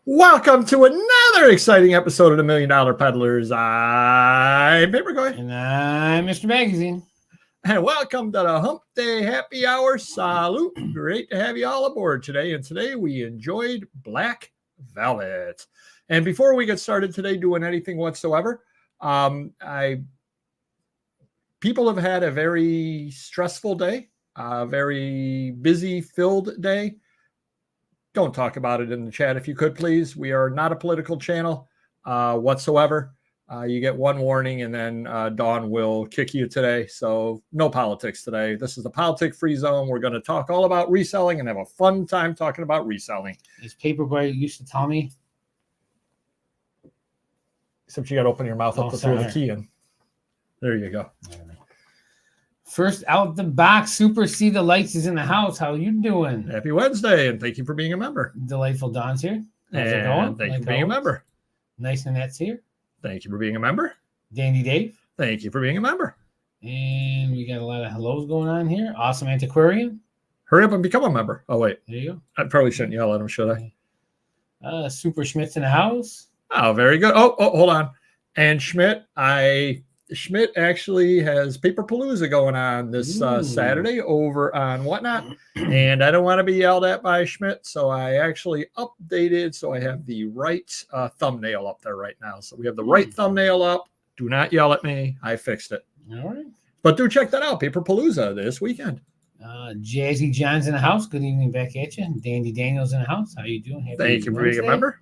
Welcome to another exciting episode of the $1 Million Peddlers. I'm Paperboy. And I'm Mr. Magazine. And welcome to the Hump Day Happy Hour. Salute. Great to have you all aboard today. And today we enjoyed Black Velvet. And before we get started today doing anything whatsoever, people have had a very stressful day, a very busy filled day. Don't talk about it in the chat if you could, please. We are not a political channel whatsoever. You get one warning and then Dawn will kick you today. So no politics today. This is a politic-free zone. We're going to talk all about reselling and have a fun time talking about reselling. As Paperboy used to tell me. Except you got to open your mouth up to throw the key in. There you go. First out the box, Super See the Lights is in the house. How you doing? Happy Wednesday, and thank you for being a member. Delightful Dawn's here. How's it going? Thank you for being a member. Nice Nanette's here. Thank you for being a member. Dandy Dave. Thank you for being a member. And we got a lot of hellos going on here. Awesome Antiquarian. Hurry up and become a member. Oh, wait. There you go. I probably shouldn't yell at him, should I? Super Schmidt's in the house. Oh, very good. Oh, hold on. And Schmidt actually has Paperpalooza going on this Saturday over on Whatnot. And I don't want to be yelled at by Schmidt, so I actually updated so I have the right thumbnail up there right now. So we have the right thumbnail up. Do not yell at me. I fixed it. All right. But do check that out. Paperpalooza this weekend. Jazzy John's in the house. Good evening back at you. Dandy Daniel's in the house. How you doing? Thank you for being a member.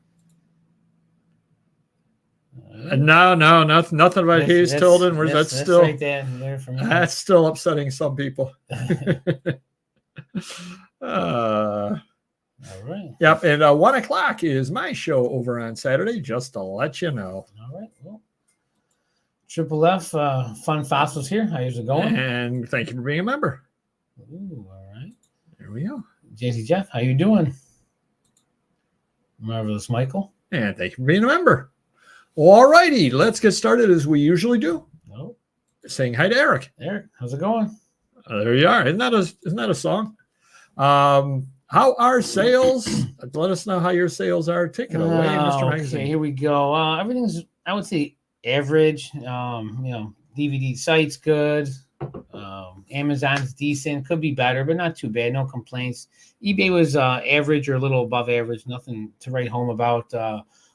No, nothing about Hayes Tilden. That's still right there for me. That's still upsetting some people. All right. Yep, and 1 o'clock is my show over on Saturday, just to let you know. All right. Well, Triple F, Fun Fossils here. How's it going? And thank you for being a member. Ooh, all right. There we go. JC Jeff, how you doing? Marvelous Michael. And thank you for being a member. All righty, let's get started as we usually do. Oh. Saying hi to Eric. Eric, how's it going? There you are. Isn't that a song? How are sales? Let us know how your sales are. Take it away, Mr. Magazine. Okay, here we go. Everything's, I would say, average. DVD site's good. Amazon's decent. Could be better, but not too bad. No complaints. eBay was average or a little above average. Nothing to write home about.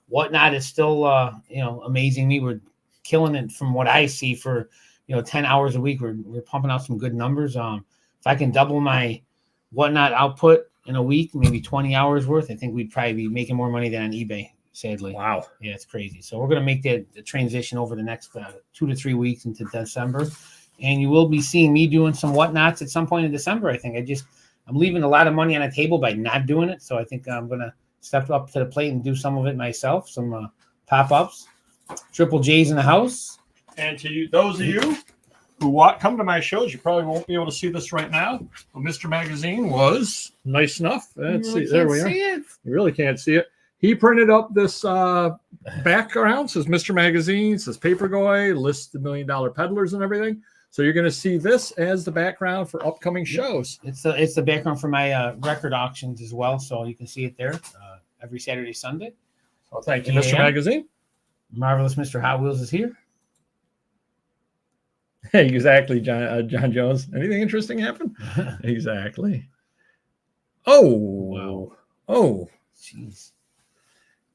Whatnot is still, amazing. We're killing it from what I see for, 10 hours a week. We're pumping out some good numbers. If I can double my Whatnot output in a week, maybe 20 hours worth, I think we'd probably be making more money than on eBay, sadly. Wow. Yeah, it's crazy. So we're going to make the transition over the next 2 to 3 weeks into December. And you will be seeing me doing some Whatnots at some point in December, I think. I'm leaving a lot of money on the table by not doing it. So I think I'm going to step up to the plate and do some of it myself, some pop-ups. Triple J's in the house. And to those of you who come to my shows, you probably won't be able to see this right now. But Mr. Magazine was nice enough. Let's see. There we are. You really can't see it. He printed up this background. Says Mr. Magazine, says Paperboy, lists the $1 Million Peddlers and everything. So you're going to see this as the background for upcoming shows. It's the background for my record auctions as well, so you can see it there every Saturday, Sunday. So thank you, Mr. Magazine. Marvelous Mr. Hot Wheels is here. Exactly, John Jones. Anything interesting happen? Exactly. Oh, wow. Oh, jeez.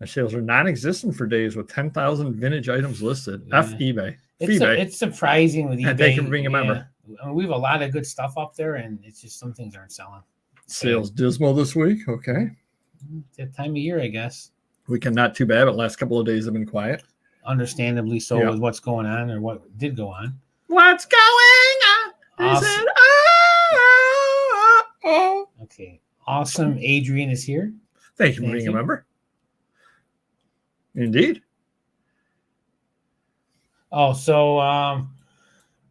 My sales are non-existent for days with 10,000 vintage items listed. Yeah. eBay. It's surprising with eBay. And thank you for being a member. I mean, we have a lot of good stuff up there, and it's just some things aren't selling. Sales dismal this week. Okay. It's that time of year, I guess. Weekend not too bad, but last couple of days have been quiet. Understandably so, with what's going on or what did go on. What's going on? Awesome. Said, Okay. Awesome. Adrian is here. Thank you for being a member. Indeed. Oh, so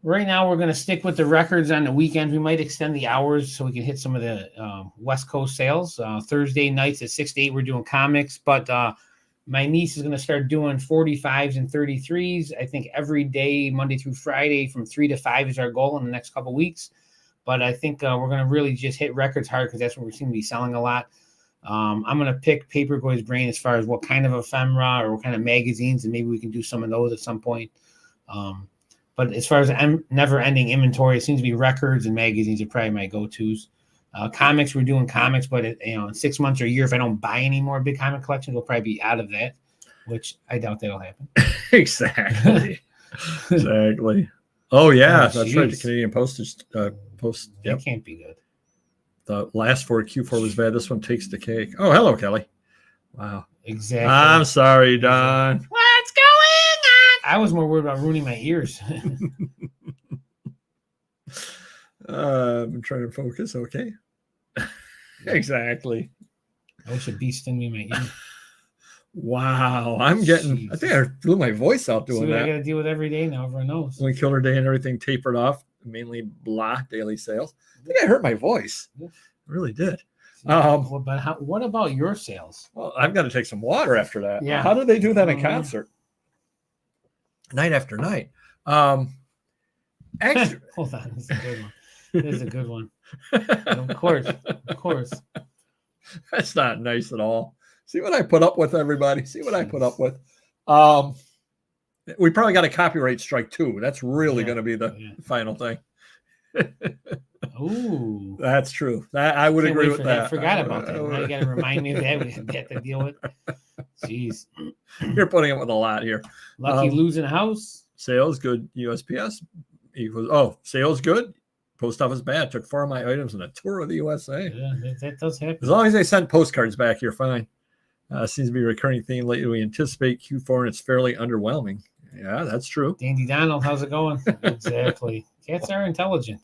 right now we're going to stick with the records on the weekend. We might extend the hours so we can hit some of the West Coast sales. Thursday nights at 6 to 8, we're doing comics, but my niece is going to start doing 45s and 33s. I think every day, Monday through Friday, from 3 to 5 is our goal in the next couple of weeks. But I think we're going to really just hit records hard because that's what we seem to be selling a lot. I'm gonna pick Paperboy's brain as far as what kind of ephemera or what kind of magazines, and maybe we can do some of those at some point. But as far as never-ending inventory, it seems to be records and magazines are probably my go-tos. Comics, we're doing comics, but in 6 months or a year, if I don't buy any more big comic collections, we'll probably be out of that, which I doubt that'll happen. Exactly. Exactly. Oh yeah, that's right. The Geez. Canadian postage post. Yep. That can't be good. The last four Q4 was bad. This one takes the cake. Oh, hello, Kelly. Wow. Exactly. I'm sorry, Don. What's going on? I was more worried about ruining my ears. I'm trying to focus. Okay. Exactly. I wish a bee stung me in my ear. Wow. I'm getting, Jeez. I think I blew my voice out doing See what that. I got to deal with every day now. Everyone knows. When Killer Day and everything tapered off, mainly blah daily sales. I think I hurt my voice. I really did. What about your sales? Well, I've got to take some water after that. Yeah. How do they do that in concert? Night after night. Actually, Hold on. This is a good one. This is a good one. Of course. Of course. That's not nice at all. See what I put up with, everybody. See what I put up with. We probably got a copyright strike too. That's really going to be the final thing. Ooh, that's true. That I would agree with that. I forgot about that. Now you got to remind me of that. We have to deal with. Jeez, you're putting up with a lot here. Lucky losing a house. Sales good. USPS equals sales good. Post office bad. Took 4 of my items on a tour of the USA. Yeah, that does happen. As long as they send postcards back, you're fine. Seems to be a recurring theme lately. We anticipate Q4 and it's fairly underwhelming. Yeah, that's true. Dandy Donald, how's it going? Exactly. Cats are intelligent.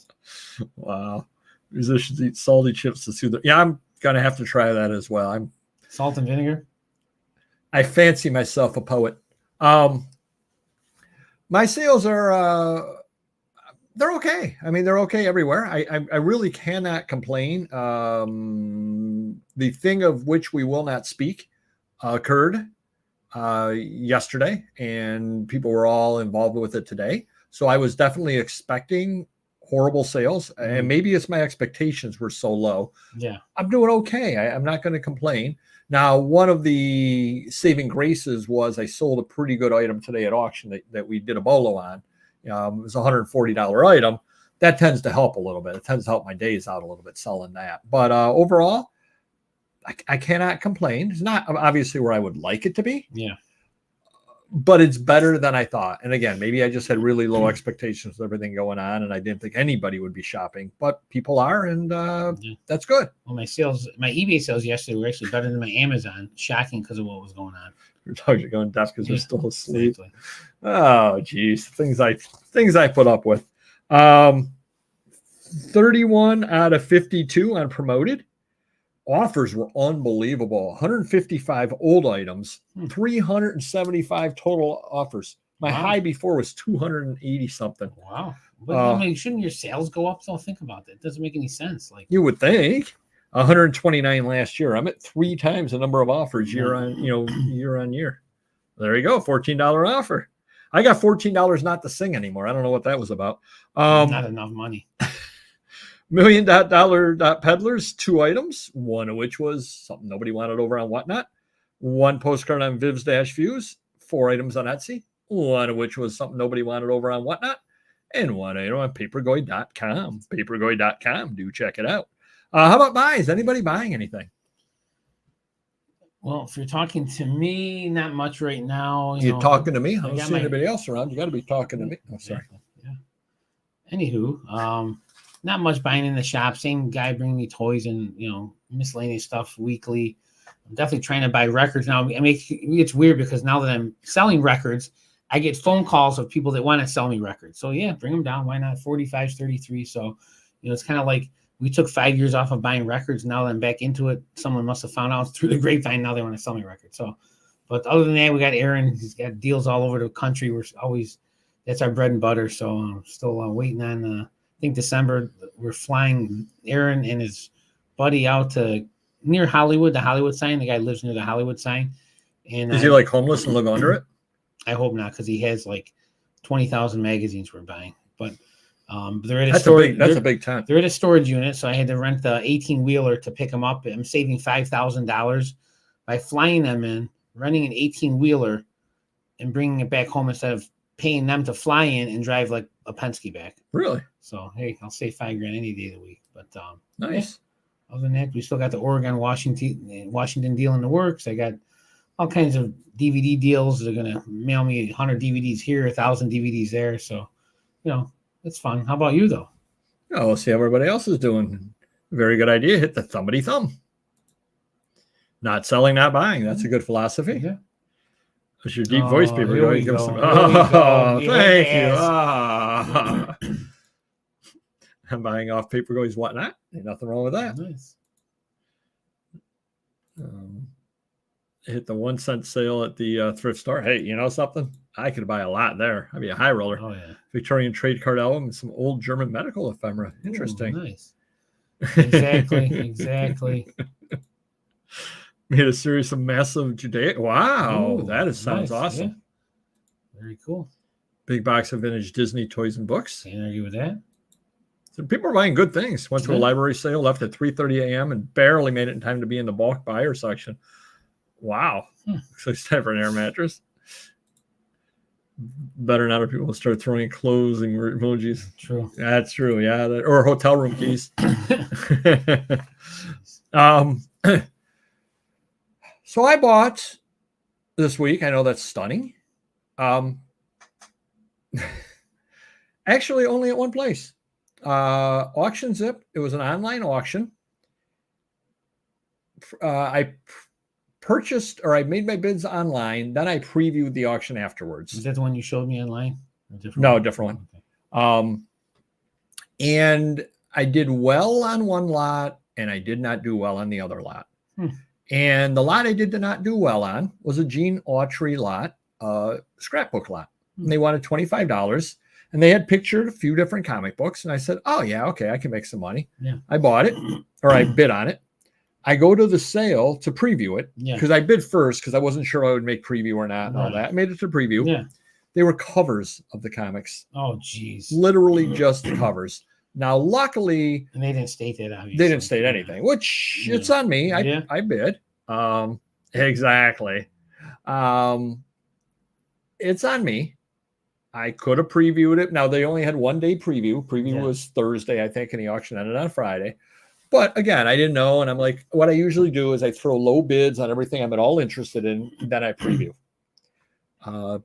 Wow. Musicians eat salty chips to soothe. Yeah, I'm gonna have to try that as well. Salt and vinegar. I fancy myself a poet. My sales are they're okay. I mean, they're okay everywhere. I really cannot complain. The thing of which we will not speak occurred yesterday, and people were all involved with it today. So I was definitely expecting horrible sales, and maybe it's my expectations were so low. Yeah, I'm doing okay. I'm not going to complain. Now, one of the saving graces was I sold a pretty good item today at auction that we did a bolo on. It was a $140 item. That tends to help a little bit. It tends to help my days out a little bit selling that. But overall, I cannot complain. It's not obviously where I would like it to be. Yeah. But it's better than I thought. And again, maybe I just had really low expectations with everything going on, and I didn't think anybody would be shopping. But people are, and that's good. Well, my eBay sales yesterday were actually better than my Amazon. Shocking because of what was going on. Your dogs are going deaf because they're still asleep. Exactly. Oh, geez. Things I put up with. 31 out of 52 on promoted. Offers were unbelievable. 155 old items, 375 total offers. My high before was 280 something. Wow. But shouldn't your sales go up? Don't think about that. It doesn't make any sense. Like you would think. 129 last year. I'm at 3 times the number of offers year on year. There you go. $14 offer. I got $14 not to sing anymore. I don't know what that was about. Not enough money. $1 million peddlers, 2 items, one of which was something nobody wanted over on Whatnot, 1 postcard on Vivs-Views, 4 items on Etsy, one of which was something nobody wanted over on Whatnot, and 1 item on papergoy.com. Papergoy.com. Do check it out. How about buys? Anybody buying anything? Well, if you're talking to me, not much right now. You're talking to me? I don't see anybody else around. You got to be talking to me. Oh, sorry. Yeah. Anywho, not much buying in the shop. Same guy bringing me toys and miscellaneous stuff weekly. I'm definitely trying to buy records now. I mean, it's weird because now that I'm selling records, I get phone calls of people that want to sell me records. So yeah, bring them down. Why not? 45s, 33. So it's kind of like we took 5 years off of buying records. Now that I'm back into it, someone must have found out through the grapevine. Now they want to sell me records. So, but other than that, we got Aaron. He's got deals all over the country. That's our bread and butter. So I'm still waiting on. I think December we're flying Aaron and his buddy out to near Hollywood, the Hollywood sign. The guy lives near the Hollywood sign. And is he like homeless and live under it? I hope not, because he has like 20,000 magazines we're buying. But They're at a That's storage. that's a big tent. They're at a storage unit, so I had to rent the 18-wheeler to pick them up. I'm saving $5,000 by flying them in, renting an 18-wheeler, and bringing it back home instead of paying them to fly in and drive like a Penske back. Really? So hey, I'll save $5,000 any day of the week. But Nice. Yeah, other than that, we still got the Oregon Washington deal in the works. I got all kinds of DVD deals. They're gonna mail me 100 DVDs here, 1,000 DVDs there. So, it's fun. How about you though? Oh, we'll see how everybody else is doing. Very good idea. Hit the thumbity thumb. Not selling, not buying. That's a good philosophy. Yeah. That's your deep voice, people. Here we go. Oh, You thank hit you. the ass. I'm buying off paper goes whatnot. Ain't nothing wrong with that. Nice. Hit the 1 cent sale at the thrift store. Hey, you know something? I could buy a lot there. I'd be a high roller. Oh yeah. Victorian trade card album and some old German medical ephemera. Interesting. Ooh, nice. Exactly. Made a series of massive Judaic. Wow, Ooh, sounds nice. awesome. Yeah. Very cool. Big box of vintage Disney toys and books. Can't argue with that. So people are buying good things. Went to a library sale, left at 3:30 a.m. and barely made it in time to be in the bulk buyer section. Wow. So it's time for an air mattress. Better not if people start throwing closing emojis. True. That's true. Yeah. Or hotel room keys. So I bought this week. I know that's stunning. Actually, only at one place. Auction Zip. It was an online auction. I purchased, or I made my bids online. Then I previewed the auction afterwards. Is that the one you showed me online? No, different one. Okay. And I did well on one lot, and I did not do well on the other lot. And the lot I did not do well on was a Gene Autry lot, scrapbook lot. And they wanted $25. And they had pictured a few different comic books. And I said, oh, yeah, okay, I can make some money. Yeah. I bought it, or I bid on it. I go to the sale to preview it because I bid first because I wasn't sure I would make preview or not and all that. I made it to preview. Yeah. They were covers of the comics. Oh, geez. Literally just covers. Now, luckily, and they didn't state that, obviously. They didn't state anything, which it's on me. I bid. Exactly. It's on me. I could have previewed it. Now, they only had 1 day preview. Preview was Thursday, I think, and the auction ended on Friday. But again, I didn't know. And I'm like, what I usually do is I throw low bids on everything I'm at all interested in. Then I preview. I'll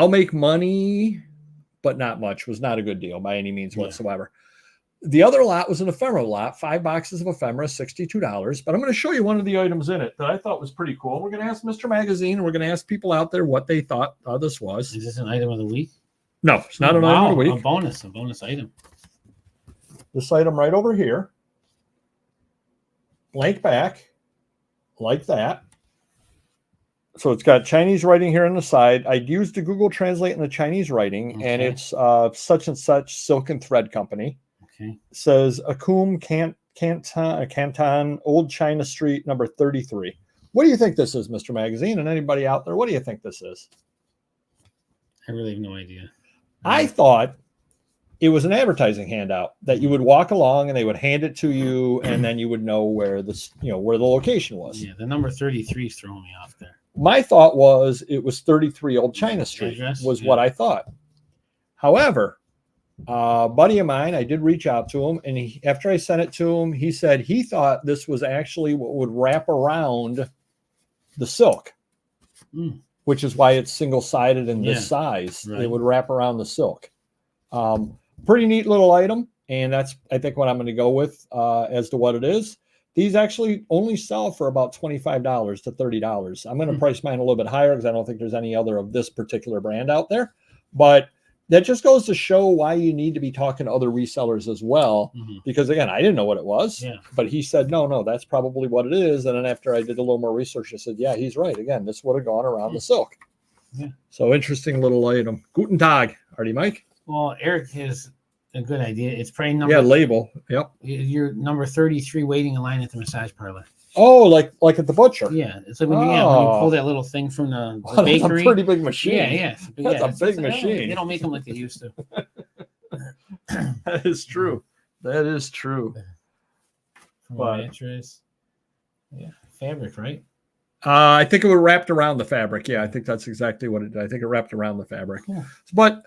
make money, but not much. Was not a good deal by any means whatsoever. The other lot was an ephemera lot, 5 boxes of ephemera, $62. But I'm going to show you one of the items in it that I thought was pretty cool. We're going to ask Mr. Magazine, and we're going to ask people out there what they thought this was. Is this an item of the week? No, it's not an item of the week. A bonus item. This item right over here. Blank back, like that. So it's got Chinese writing here on the side. I used the Google Translate in the Chinese writing, and it's such and such silk and thread company. Okay. It says Akum Canton, Old China Street, number 33. What do you think this is, Mr. Magazine? And anybody out there, what do you think this is? I really have no idea. I thought it was an advertising handout that you would walk along and they would hand it to you, and then you would know where where the location was. Yeah, the number 33 is throwing me off there. My thought was it was 33 Old China Street was what I thought. However, a buddy of mine, I did reach out to him, and after I sent it to him, he said he thought this was actually what would wrap around the silk, which is why it's single-sided in this size. Right. It would wrap around the silk. Pretty neat little item, and that's, I think, what I'm going to go with as to what it is. These actually only sell for about $25 to $30. I'm going to price mine a little bit higher because I don't think there's any other of this particular brand out there. But that just goes to show why you need to be talking to other resellers as well. Because, again, I didn't know what it was. But he said, no, that's probably what it is. And then after I did a little more research, I said, yeah, he's right. Again, this would have gone around the silk. So interesting little item. Guten Tag, Artie Mike. Well, Eric has a good idea. It's probably number. Yeah, label. Yep. You're number 33 waiting in line at the massage parlor. Oh, like at the butcher. Yeah. It's like when you pull that little thing from the bakery. That's a pretty big machine. Yeah. That's a big machine. They don't make them like they used to. That is true. That is true. From But- a mattress. Yeah, fabric, right? I think it was wrapped around the fabric. Yeah, I think that's exactly what it did. I think it wrapped around the fabric. Cool. But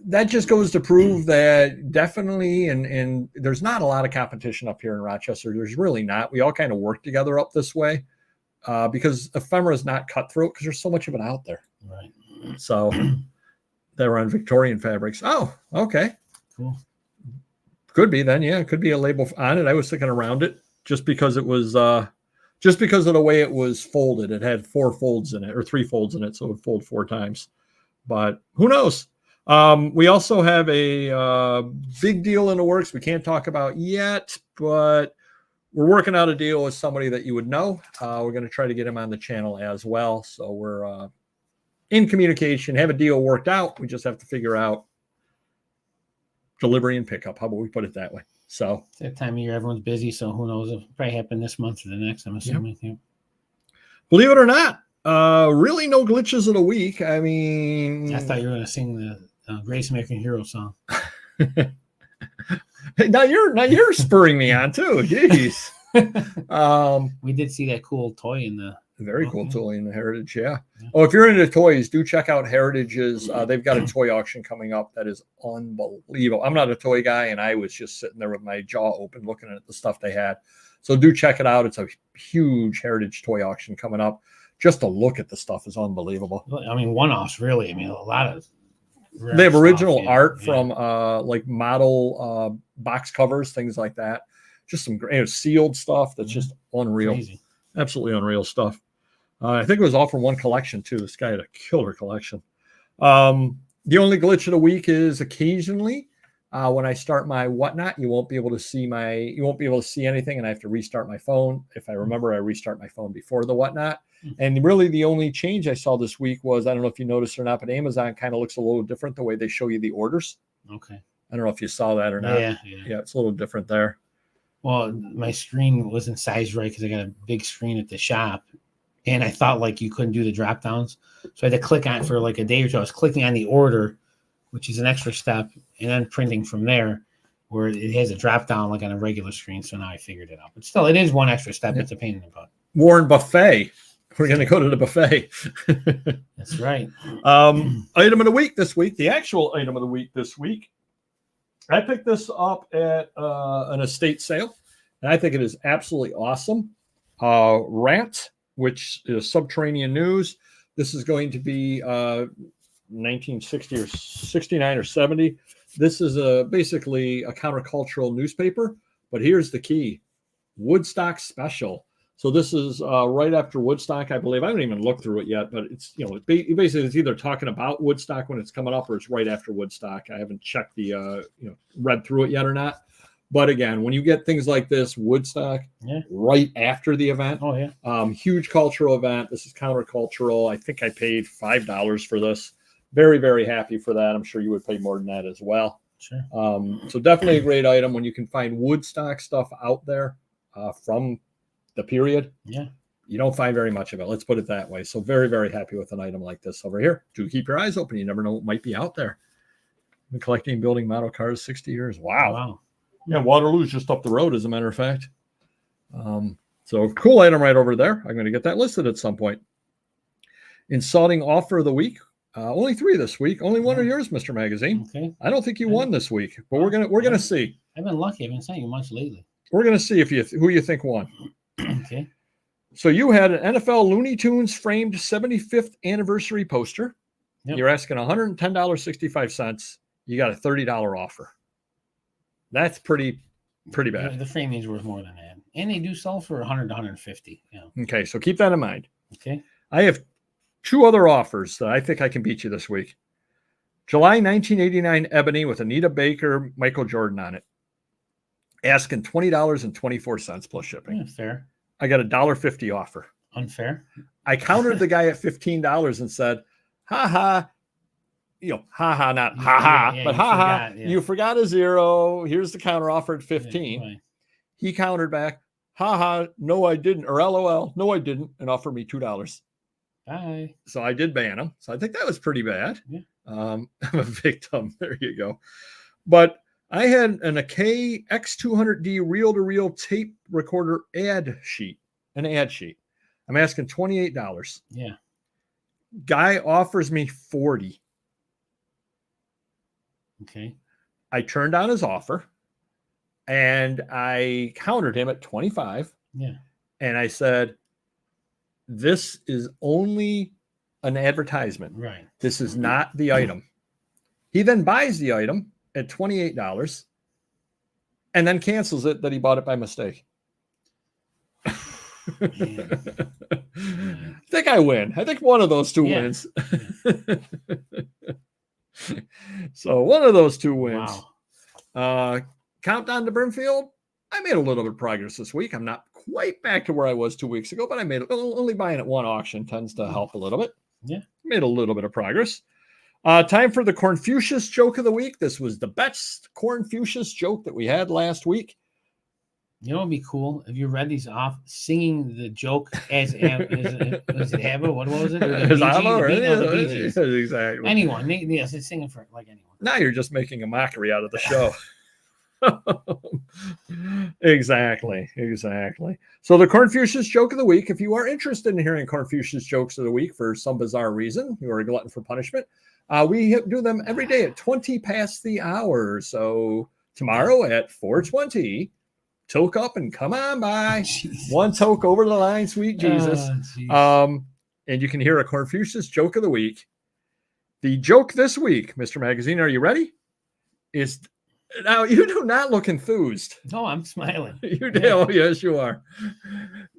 that just goes to prove that definitely, and there's not a lot of competition up here in Rochester. There's really not. We all kind of work together up this way because ephemera is not cutthroat because there's so much of it out there. Right. So they were on Victorian fabrics. Oh, okay. Cool. Could be then. Yeah, it could be a label on it. I was thinking around it just because it was just because of the way it was folded. It had 4 folds in it or 3 folds in it, so it would fold 4 times. But who knows? We also have a big deal in the works we can't talk about yet, but we're working out a deal with somebody that you would know. We're going to try to get him on the channel as well. So we're in communication, have a deal worked out. We just have to figure out delivery and pickup. How about we put it that way? So It's that time of year, everyone's busy, so who knows? It'll probably happen this month or the next, I'm assuming. Yep. Believe it or not, really no glitches of the week. I mean, I thought you were going to sing the Greatest American Hero song. now you're spurring me on too. Jeez. We did see that cool toy in the very cool toy in the Heritage. Yeah. Oh, if you're into toys, do check out Heritage's. They've got a toy auction coming up that is unbelievable. I'm not a toy guy, and I was just sitting there with my jaw open looking at the stuff they had. So do check it out. It's a huge Heritage toy auction coming up. Just to look at the stuff is unbelievable. I mean, one-offs, really. I mean, a lot of. They have original art from like model box covers, things like that. Just some great sealed stuff that's just unreal. Crazy. Absolutely unreal stuff. I think it was all from one collection too. This guy had a killer collection. The only glitch of the week is occasionally when I start my whatnot, you won't be able to see anything, and I have to restart my phone. If I remember, I restart my phone before the whatnot. And really the only change I saw this week was, I don't know if you noticed or not, but Amazon kind of looks a little different the way they show you the orders. Okay. I don't know if you saw that or not. Yeah, it's a little different there. Well, my screen wasn't sized right because I got a big screen at the shop, and I thought like you couldn't do the drop downs, so I had to click on it for like a day or two. I was clicking on the order, which is an extra step, and then printing from there, where it has a drop down like on a regular screen. So now I figured it out. But still, it is one extra step. Yeah. It's a pain in the butt. Warren Buffet. We're going to go to the buffet. That's right. Item of the week this week. The actual item of the week this week. I picked this up at an estate sale, and I think it is absolutely awesome. Rat, which is Subterranean News. This is going to be 1960 or 69 or 70. This is basically a countercultural newspaper, but here's the key. Woodstock special. So this is right after Woodstock, I believe. I haven't even looked through it yet, but it's, basically it's either talking about Woodstock when it's coming up or it's right after Woodstock. I haven't checked read through it yet or not. But again, when you get things like this, Woodstock, right after the event, huge cultural event. This is countercultural. I think I paid $5 for this. Very, very happy for that. I'm sure you would pay more than that as well. Sure. So definitely a great item when you can find Woodstock stuff out there from the period. Yeah. You don't find very much of it. Let's put it that way. So very, very happy with an item like this over here. Do keep your eyes open. You never know what might be out there. Been collecting and building model cars 60 years. Wow. Yeah, Waterloo's just up the road, as a matter of fact. So cool item right over there. I'm going to get that listed at some point. Insulting offer of the week. Only 3 this week. Only 1 of yours, Mr. Magazine. Okay. I don't think you won this week, but we're gonna see. I've been lucky. I haven't sent you much lately. We're gonna see who you think won. Okay. So you had an NFL Looney Tunes framed 75th anniversary poster. Yep. You're asking $110.65. You got a $30 offer. That's pretty bad. The framing is worth more than that, and they do sell for $100 to $150. Yeah. Okay, so keep that in mind. Okay. I have 2 other offers that I think I can beat you this week. July 1989 ebony with Anita Baker, Michael Jordan on it. Asking $20.24 plus shipping. Yeah, fair. I got a $1.50 offer. Unfair. I countered the guy at $15 and said, not but you forgot a 0. Here's the counter offer at 15. Right. He countered back, no, I didn't, or LOL, no, I didn't, and offered me $2. Bye. So I did ban him. So I think that was pretty bad. Yeah. I'm a victim. There you go. But I had an Akai X200D reel-to-reel tape recorder ad sheet. I'm asking $28. Yeah. Guy offers me 40. Okay. I turned down his offer and I countered him at 25. Yeah. And I said, this is only an advertisement. Right. This is not the item. He then buys the item at $28 and then cancels it that he bought it by mistake. I think I win. I think one of those two wins. So one of those two wins. Wow. Countdown to Brimfield. I made a little bit of progress this week. I'm not quite back to where I was 2 weeks ago, but I made only buying at one auction tends to help a little bit. Yeah. Made a little bit of progress. Time for the Confucius joke of the week. This was the best Confucius joke that we had last week. You know, it'd be cool if you read these off singing the joke as was it ABBA? What was it? Exactly. Anyone. Yes, it's singing for like anyone. Now you're just making a mockery out of the show. Exactly. So the Confucius joke of the week, if you are interested in hearing Confucius jokes of the week for some bizarre reason, you are a glutton for punishment, we do them every day at 20 past the hour. So tomorrow at 4:20, toke up and come on by. Jeez. One toke over the line, sweet Jesus. And you can hear a Confucius joke of the week. The joke this week, Mr. Magazine, are you ready? Is now you do not look enthused. No, I'm smiling. You do. Oh, yes, you are.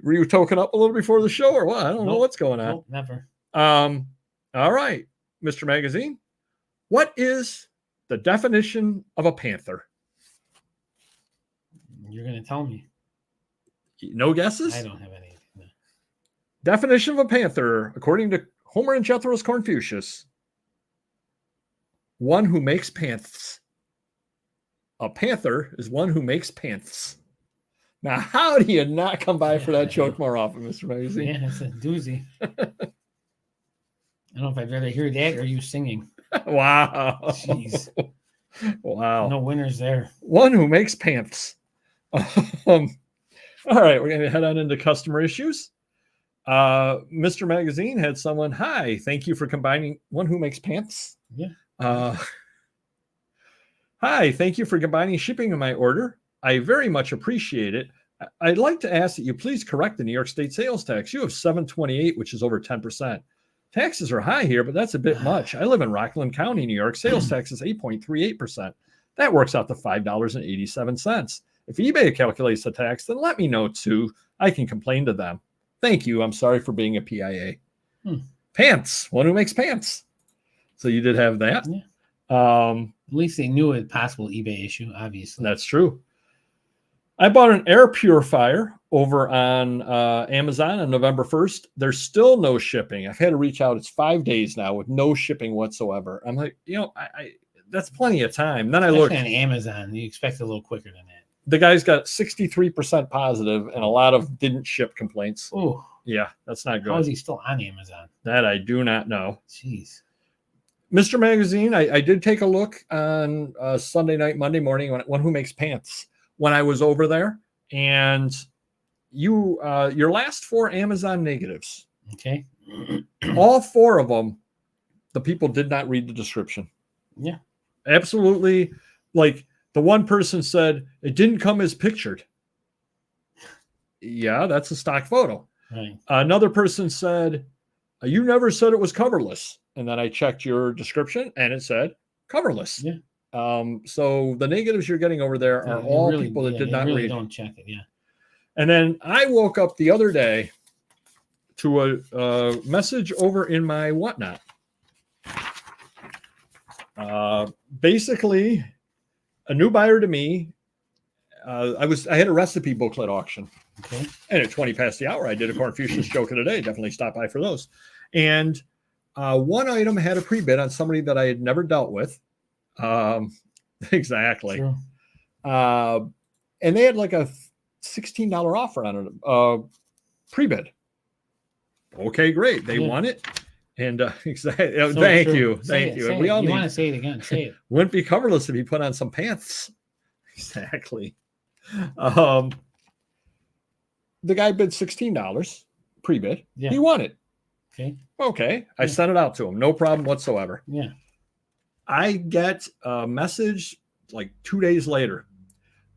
Were you token up a little before the show or what? I don't know what's going on. Nope, never. All right, Mr. Magazine. What is the definition of a panther? You're going to tell me. No guesses? I don't have any. No. Definition of a panther, according to Homer and Jethro's Confucius, one who makes pants. A panther is one who makes pants. Now, how do you not come by for that joke more often, Mr. Magazine? Yeah, it's a doozy. I don't know if I'd rather hear that or you singing. Wow. Jeez. Wow. No winners there. One who makes pants. All right, we're going to head on into customer issues. Mr. Magazine had someone, hi, thank you for combining one who makes pants. Yeah. Hi, thank you for combining shipping in my order. I very much appreciate it. I'd like to ask that you please correct the New York State sales tax. You have 728, which is over 10%. Taxes are high here, but that's a bit much. I live in Rockland County, New York. Sales tax is 8.38%. That works out to $5.87. If eBay calculates the tax, then let me know too. I can complain to them. Thank you. I'm sorry for being a PIA. Pants. One who makes pants. So you did have that. Yeah. At least they knew a possible eBay issue, obviously. That's true. I bought an air purifier over on Amazon on November 1st. There's still no shipping. I've had to reach out. It's 5 days now with no shipping whatsoever. I'm like, I that's plenty of time. Then I looked on Amazon. You expect a little quicker than that. The guy's got 63% positive and a lot of didn't ship complaints. Oh, yeah, that's not good. How is he still on Amazon? That I do not know. Jeez. Mr. Magazine, I did take a look on Sunday night, Monday morning, One Who Makes Pants, when I was over there. And your last 4 Amazon negatives. Okay. All 4 of them, the people did not read the description. Yeah. Absolutely. Like the one person said, it didn't come as pictured. Yeah, that's a stock photo. Right. Another person said, you never said it was coverless. And then I checked your description and it said coverless. Yeah. So the negatives you're getting over there are all really, people that did not really read. Don't check it. Yeah. And then I woke up the other day to a message over in my whatnot. Basically, a new buyer to me. I had a recipe booklet auction. Okay. And at 20 past the hour, I did a Confucius joke of the day. Definitely stop by for those. And one item had a pre-bid on somebody that I had never dealt with. Exactly. Sure. And they had like a $16 offer on it, pre-bid. Okay, great. They won it. And thank you. We all you want to say it again. Say it. Wouldn't be coverless if he put on some pants. Exactly. The guy bid $16 pre-bid. Yeah. He won it. Okay. Okay. I Yeah. sent it out to him. No problem whatsoever. Yeah. I get a message like 2 days later.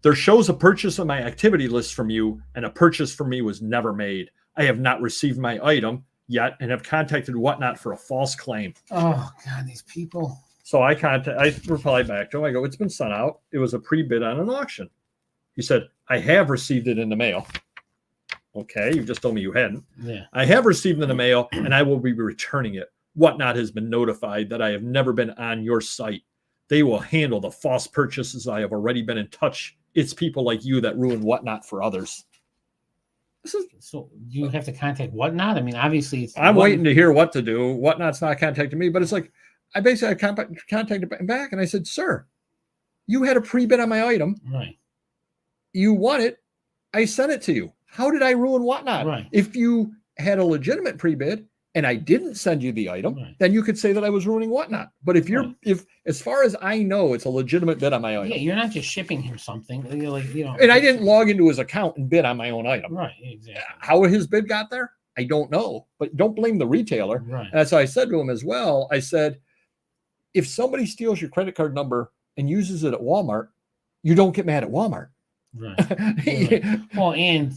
There shows a purchase on my activity list from you, and a purchase from me was never made. I have not received my item yet and have contacted Whatnot for a false claim. Oh God, these people. So I replied back to him. I go, it's been sent out. It was a pre-bid on an auction. He said, I have received it in the mail. Okay, you just told me you hadn't. Yeah. I have received it in the mail, and I will be returning it. Whatnot has been notified that I have never been on your site. They will handle the false purchases. I have already been in touch. It's people like you that ruin Whatnot for others. So you have to contact Whatnot? I mean, obviously, I'm waiting to hear what to do. Whatnot's not contacting me, but it's like I basically contacted back, and I said, "Sir, you had a pre-bid on my item. Right. You won it. I sent it to you. How did I ruin Whatnot? Right. If you had a legitimate pre-bid and I didn't send you the item, Right. then you could say that I was ruining Whatnot. But if you're, if as far as I know, it's a legitimate bid on my item. Yeah, you're not just shipping him something. You're like, you know. And I didn't log into his account and bid on my own item. Right. Exactly. How his bid got there, I don't know. But don't blame the retailer. Right. And that's what I said to him as well. I said, if somebody steals your credit card number and uses it at Walmart, you don't get mad at Walmart. Right. Right. Well, and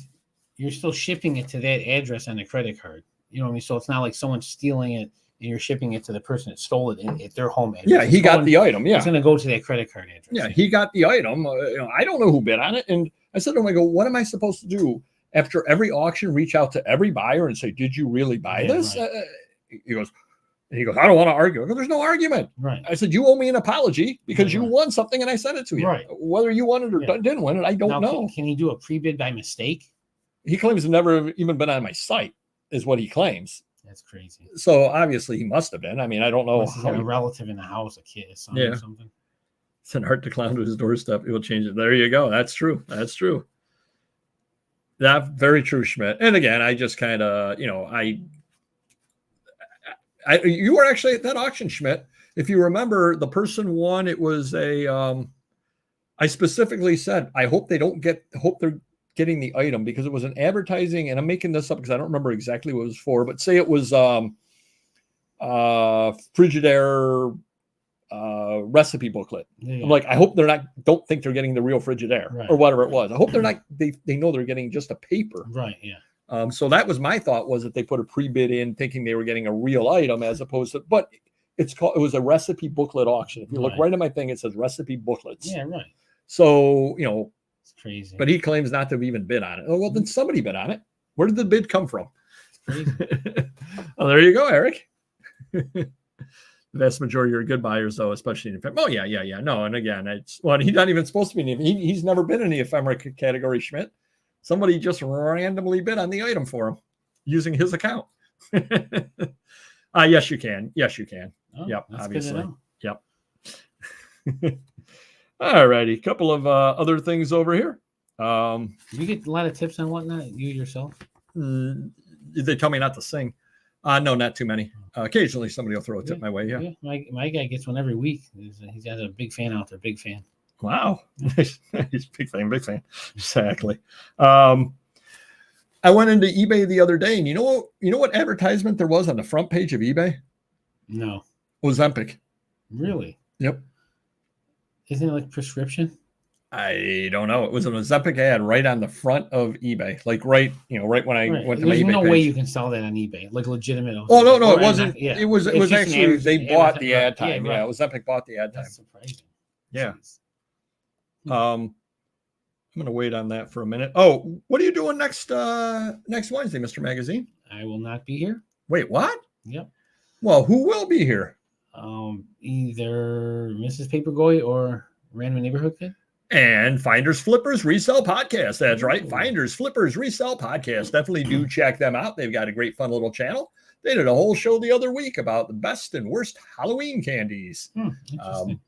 you're still shipping it to that address on the credit card. You know what I mean? So it's not like someone's stealing it and you're shipping it to the person that stole it at their home address. Yeah, he got the item. Yeah. It's going to go to that credit card address. Yeah, he got the item. I don't know who bid on it. And I said to him, I go, what am I supposed to do after every auction? Reach out to every buyer and say, did you really buy this? Right. He goes, I don't want to argue. I go, there's no argument. Right. I said, you owe me an apology because you Right. won something and I sent it to you. Right. Whether you won it or Yeah. didn't win it, I don't know. Can he do a pre-bid by mistake? He claims to never even been on my site, is what he claims. That's crazy. So obviously he must have been. I mean, I don't know Unless he's how. got a relative in the house, a kid, a son, Yeah. or something. Send art to clown to his doorstep. It will change it. There you go. That's true. That's true. That's very true, Schmidt. And again, I just kind of, you were actually at that auction, Schmidt. If you remember, the person won. It was I specifically said, I hope they're getting the item because it was an advertising, and I'm making this up because I don't remember exactly what it was for, but say it was Frigidaire recipe booklet. Yeah. I'm like, I hope don't think they're getting the real Frigidaire Right. or whatever it was. I hope they're not, they know they're getting just a paper. Right. Yeah. So that was my thought, was that they put a pre-bid in thinking they were getting a real item as opposed to, but it was a recipe booklet auction. If you look right at my thing, it says recipe booklets. Yeah. Right. So, It's crazy. but he claims not to have even bid on it. Oh, well, then somebody bid on it. Where did the bid come from? It's crazy. Well, there you go, Eric. The vast majority are good buyers, though, especially in ephemera. Oh, yeah. No, and again, he's not even supposed to be he's never been in the ephemera category, Schmidt. Somebody just randomly bid on the item for him using his account. Yes, you can. Yes, you can. Oh, Yep, that's obviously. good Yep. All righty. Couple of other things over here. You get a lot of tips on Whatnot, you yourself? They tell me not to sing. No, not too many. Occasionally somebody will throw a tip my way. Yeah. My guy gets one every week. He's got a big fan out there. Big fan. Wow. He's big fan. Exactly. I went into eBay the other day, and you know what advertisement there was on the front page of eBay? No. Ozempic. Really? Yep. Isn't it like prescription? I don't know. It was an Ozempic ad right on the front of eBay, like right when I went to my There's eBay no page. way you can sell that on eBay, like legitimate. Oh no, it Or wasn't. yeah. It was It's just actually an they bought the ad right. time. Yeah, Yeah, right. Ozempic bought the ad time. That's surprising. Yeah. Jeez. I'm gonna wait on that for a minute. Oh, what are you doing next Wednesday, Mr. Magazine? I will not be here. Wait, what? Yep. Well, who will be here? Either Mrs. Papergoy or Random Neighborhood Kid. And Finders Flippers Resell Podcast. That's right. Ooh. Finders Flippers Resell Podcast. Definitely do check them out. They've got a great, fun little channel. They did a whole show the other week about the best and worst Halloween candies. Interesting.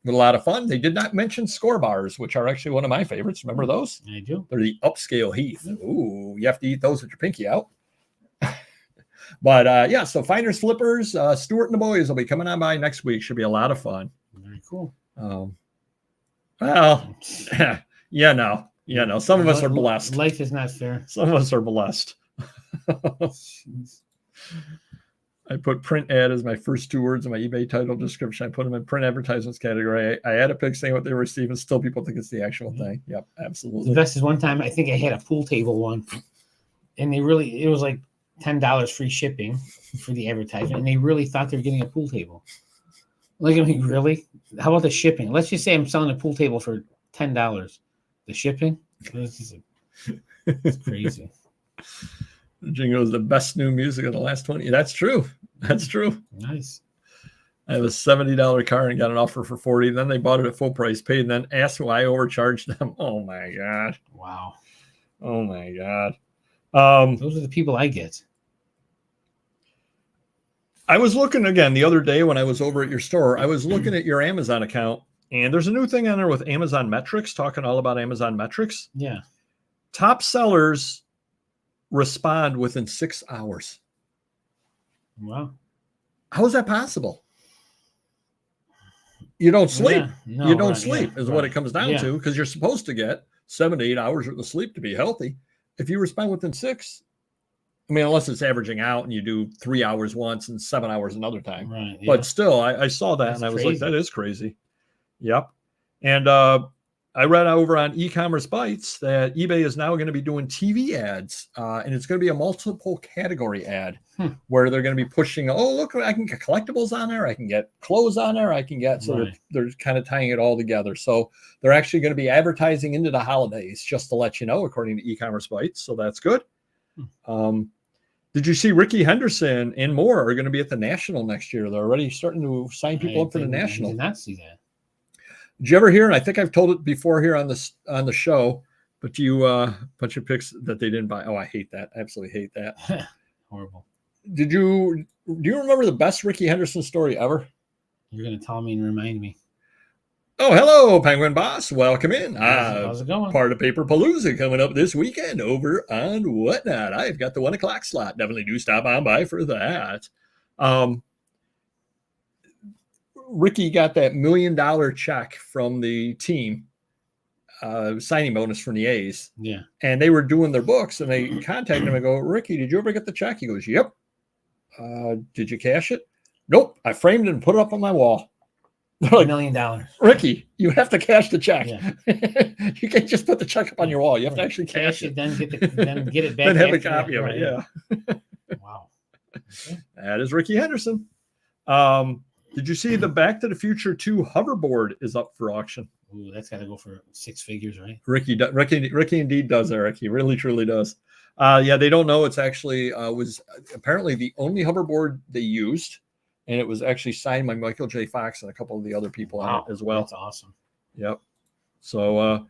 With a lot of fun. They did not mention score bars, which are actually one of my favorites. Remember those? I do. They're the upscale Heath. Ooh, you have to eat those with your pinky out. But yeah, so Finders Flippers, Stuart and the boys will be coming on by next week. Should be a lot of fun. Very cool. Well, some of us are blessed. Life is not fair. Some of us are blessed. Jeez. I put print ad as my first 2 words in my eBay title description. I put them in print advertisements category. I add a pic saying what they receive, and still people think it's the actual thing. Yep, absolutely. The best is one time I think I had a pool table one, and it was like $10 free shipping for the advertisement, and they really thought they were getting a pool table. Like, I mean, really? How about the shipping? Let's just say I'm selling a pool table for $10. The shipping? It's crazy. Jingo is the best new music of the last 20. That's true. That's true. Nice. I have a $70 car and got an offer for 40. Then they bought it at full price, paid, and then asked why I overcharged them. Oh my God. Wow. Oh my God. Those are the people I get. I was looking again the other day when I was over at your store. I was looking at your Amazon account, and there's a new thing on there with Amazon metrics, talking all about Amazon metrics. Yeah. Top sellers respond within 6 hours. Wow. How is that possible? You don't sleep. Yeah. No, you don't right, sleep yeah, is what it comes down yeah. to, because you're supposed to get 7 to 8 hours worth of sleep to be healthy. If you respond within 6, I mean, unless it's averaging out and you do 3 hours once and 7 hours another time. Right. Yeah. But still, I saw that. That's and I was crazy. like, that is crazy. Yep. And I read over on e-commerce bites that eBay is now going to be doing TV ads, and it's going to be a multiple category ad where they're going to be pushing, oh, look, I can get collectibles on there. I can get clothes on there. I can get, so Right. they're kind of tying it all together. So they're actually going to be advertising into the holidays, just to let you know, according to e-commerce bites. So that's good. Did you see Ricky Henderson and more are going to be at the National next year? They're already starting to sign people up for the National. I did not see that. Did you ever hear? And I think I've told it before here on the show, but you bunch of picks that they didn't buy. Oh, I hate that. I absolutely hate that. Horrible. Do you remember the best Ricky Henderson story ever? You're going to tell me and remind me. Oh, hello, Penguin Boss. Welcome in. How's it going? Part of Paper Palooza coming up this weekend over on Whatnot. I've got the 1 o'clock slot. Definitely do stop on by for that. Ricky got that $1 million check from the team, signing bonus from the A's. Yeah. And they were doing their books, and they contacted him and go, Ricky, did you ever get the check? He goes, yep. Did you cash it? Nope. I framed it and put it up on my wall. They're like, $1 million. Ricky, you have to cash the check. Yeah. You can't just put the check up on your wall. You have to actually cash it. Then get it back. Then have a after copy that. of it. Right. Yeah. Wow. Okay. That is Ricky Henderson. Did you see the Back to the Future 2 hoverboard is up for auction? Ooh, that's got to go for 6 figures, right? Ricky indeed does, Eric. He really, truly does. Yeah, they don't know. It's actually was apparently the only hoverboard they used, and it was actually signed by Michael J. Fox and a couple of the other people on it as well. That's awesome. Yep. So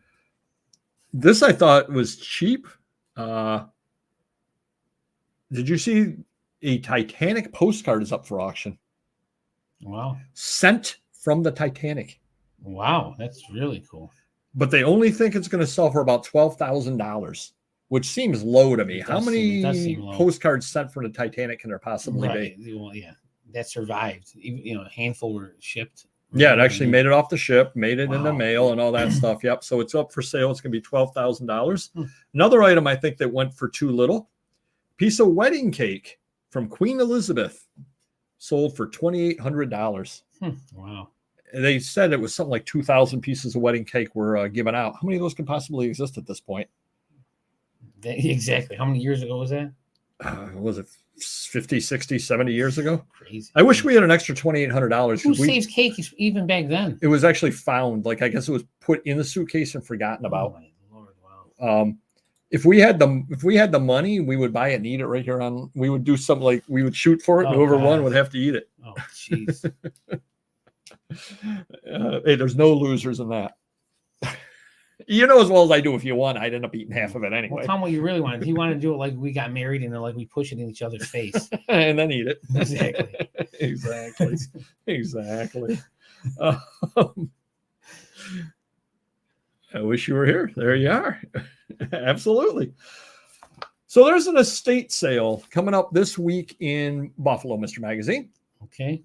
this I thought was cheap. Did you see a Titanic postcard is up for auction? Wow. Sent from the Titanic. Wow, that's really cool. But they only think it's going to sell for about $12,000, which seems low to me. How many postcards sent from the Titanic can there possibly be? Well, yeah, that survived. A handful were shipped. Yeah, it actually made it off the ship, made it in the mail and all that stuff. Yep. So it's up for sale. It's going to be $12,000. Another item I think that went for too little, piece of wedding cake from Queen Elizabeth, sold for $2,800. Wow. They said it was something like 2,000 pieces of wedding cake were given out. How many of those could possibly exist at this point? Exactly. How many years ago was that? Was it 50, 60, 70 years ago? Crazy. I wish we had an extra $2,800. Who saves cake even back then? It was actually found. Like, I guess it was put in the suitcase and forgotten about. Oh my Lord, wow. If we had the money, we would buy it and eat it right here on. We would do something like we would shoot for it, and whoever won would have to eat it. Oh, jeez. Hey, there's no losers in that. You know as well as I do. If you won, I'd end up eating half of it anyway. Well, Tom, what you really wanted? He wanted to do it like we got married and then like we push it in each other's face and then eat it. Exactly. Exactly. I wish you were here. There you are. Absolutely. So there's an estate sale coming up this week in Buffalo, Mr. Magazine. Okay.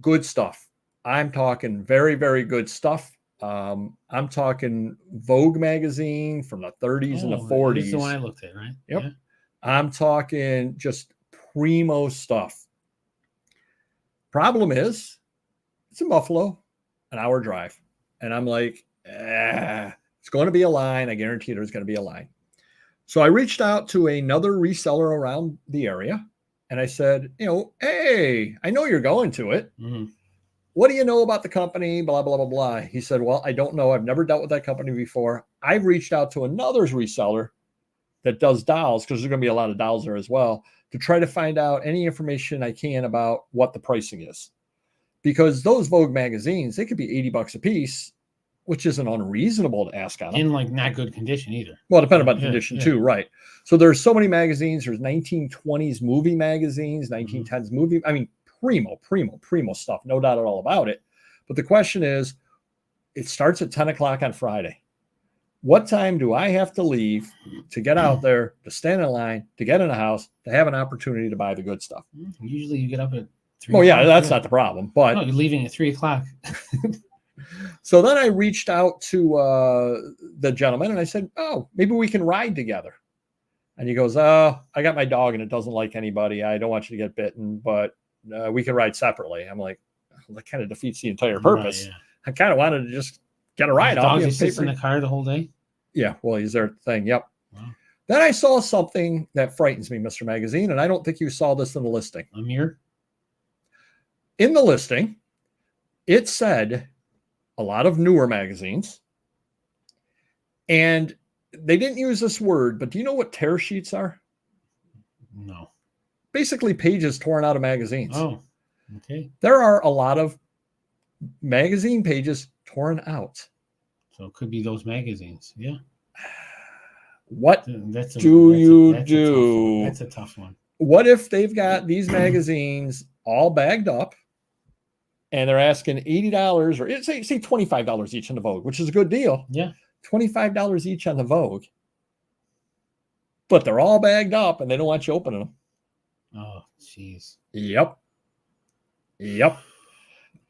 Good stuff. I'm talking very, very good stuff. I'm talking Vogue magazine from the 30s and the 40s. This is the one I looked at, right? Yep. Yeah. I'm talking just primo stuff. Problem is, it's in Buffalo, an hour drive. And I'm like, it's going to be a line. I guarantee there's going to be a line. So I reached out to another reseller around the area. And I said, hey, I know you're going to it. Mm-hmm. What do you know about the company? Blah, blah, blah, blah. He said, well, I don't know. I've never dealt with that company before. I've reached out to another reseller that does dolls, because there's going to be a lot of dolls there as well, to try to find out any information I can about what the pricing is. Because those Vogue magazines, they could be $80 a piece, which isn't unreasonable to ask on them. In like not good condition either. Well, depending on the condition too, right? So there's so many magazines. There's 1920s movie magazines, 1910s movie. I mean, primo stuff, no doubt at all about it. But the question is, it starts at 10 o'clock on Friday. What time do I have to leave to get out there, to stand in line, to get in a house, to have an opportunity to buy the good stuff? Usually you get up at 3 Oh, yeah, that's not the problem. But no, you're leaving at 3 o'clock. So then I reached out to the gentleman and I said, oh, maybe we can ride together. And he goes, I got my dog and it doesn't like anybody. I don't want you to get bitten, but we can ride separately. I'm like, well, that kind of defeats the entire purpose. Right, yeah. I kind of wanted to just get a ride off. Dog just sits in the car the whole day? Yeah, well, he's there at the thing. Yep. Wow. Then I saw something that frightens me, Mr. Magazine, and I don't think you saw this in the listing. A mirror? In the listing, it said a lot of newer magazines, and they didn't use this word, but do you know what tear sheets are? No. Basically pages torn out of magazines. Oh, okay. There are a lot of magazine pages torn out. So it could be those magazines. Yeah. What that's do you do? That's a tough one. What if they've got these magazines all bagged up and they're asking $80 or say $25 each on the Vogue, which is a good deal. Yeah. $25 each on the Vogue. But they're all bagged up and they don't want you opening them. Oh, jeez. Yep.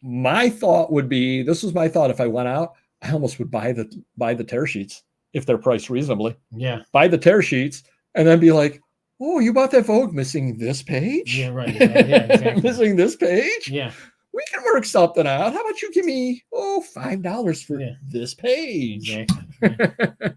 My thought would be, this was my thought if I went out, I almost would buy the tear sheets if they're priced reasonably. Yeah. Buy the tear sheets and then be like, oh, you bought that Vogue missing this page? Yeah, right. Yeah, exactly. Missing this page? Yeah. We can work something out. How about you give me, $5 for this page? Exactly. Yeah.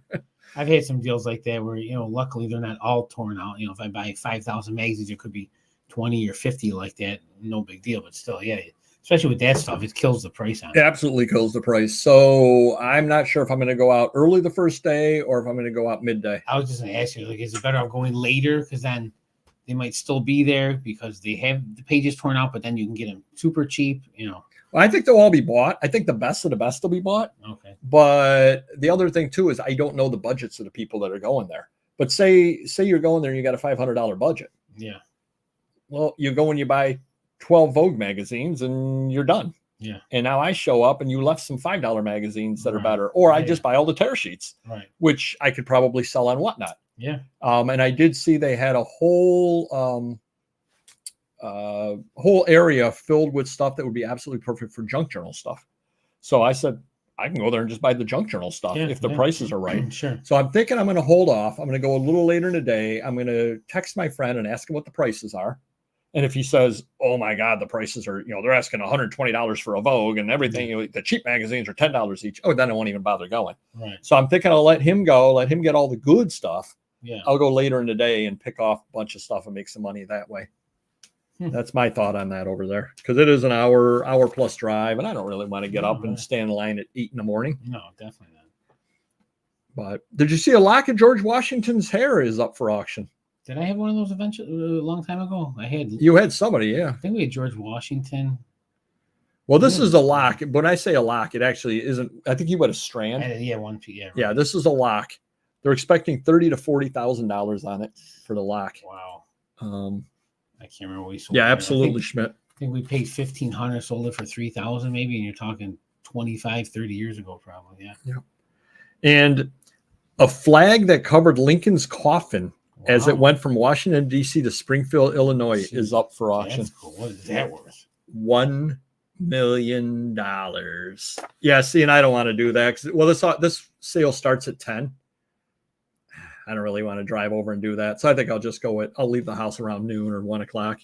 I've had some deals like that where, luckily they're not all torn out. If I buy 5,000 magazines, it could be 20 or 50 like that. No big deal, but still, yeah. Especially with that stuff, it kills the price on it. It absolutely kills the price. So I'm not sure if I'm going to go out early the first day or if I'm going to go out midday. I was just going to ask you, is it better off going later? Because then they might still be there because they have the pages torn out, but then you can get them super cheap, Well, I think they'll all be bought. I think the best of the best will be bought. Okay. But the other thing too is I don't know the budgets of the people that are going there. But say you're going there and you got a $500 budget. Yeah. Well, you go and you buy 12 Vogue magazines and you're done. Yeah. And now I show up and you left some $5 magazines that are better, or I just buy all the tear sheets, which I could probably sell on Whatnot. Yeah. And I did see they had a whole area filled with stuff that would be absolutely perfect for junk journal stuff. So I said, I can go there and just buy the junk journal stuff if the prices are right. Sure. So I'm thinking I'm going to hold off. I'm going to go a little later in the day. I'm going to text my friend and ask him what the prices are. And if he says, oh my God, the prices are, they're asking $120 for a Vogue and everything, the cheap magazines are $10 each. Oh, then I won't even bother going. Right. So I'm thinking I'll let him go, let him get all the good stuff. Yeah. I'll go later in the day and pick off a bunch of stuff and make some money that way. That's my thought on that over there. Because it is an hour plus drive, and I don't really want to get up and stand in line at 8 in the morning. No, definitely not. But did you see a lock of George Washington's hair is up for auction? Did I have one of those eventually a long time ago? You had somebody, yeah. I think we had George Washington. Well, this is a lock. When I say a lock, it actually isn't. I think you had a strand. One piece. Yeah, right. Yeah, this is a lock. They're expecting $30,000 to $40,000 on it for the lock. Wow. I can't remember what we sold. Yeah, absolutely, Schmidt. I think we paid $1,500, sold it for $3,000 maybe, and you're talking 25, 30 years ago probably. Yeah. And a flag that covered Lincoln's coffin as it went from Washington, D.C. to Springfield, Illinois is up for auction. That's cool. What is that worth? $1 million. Yeah, see, and I don't want to do that. Well, this sale starts at 10. I don't really want to drive over and do that. So I think I'll just I'll leave the house around noon or 1 o'clock.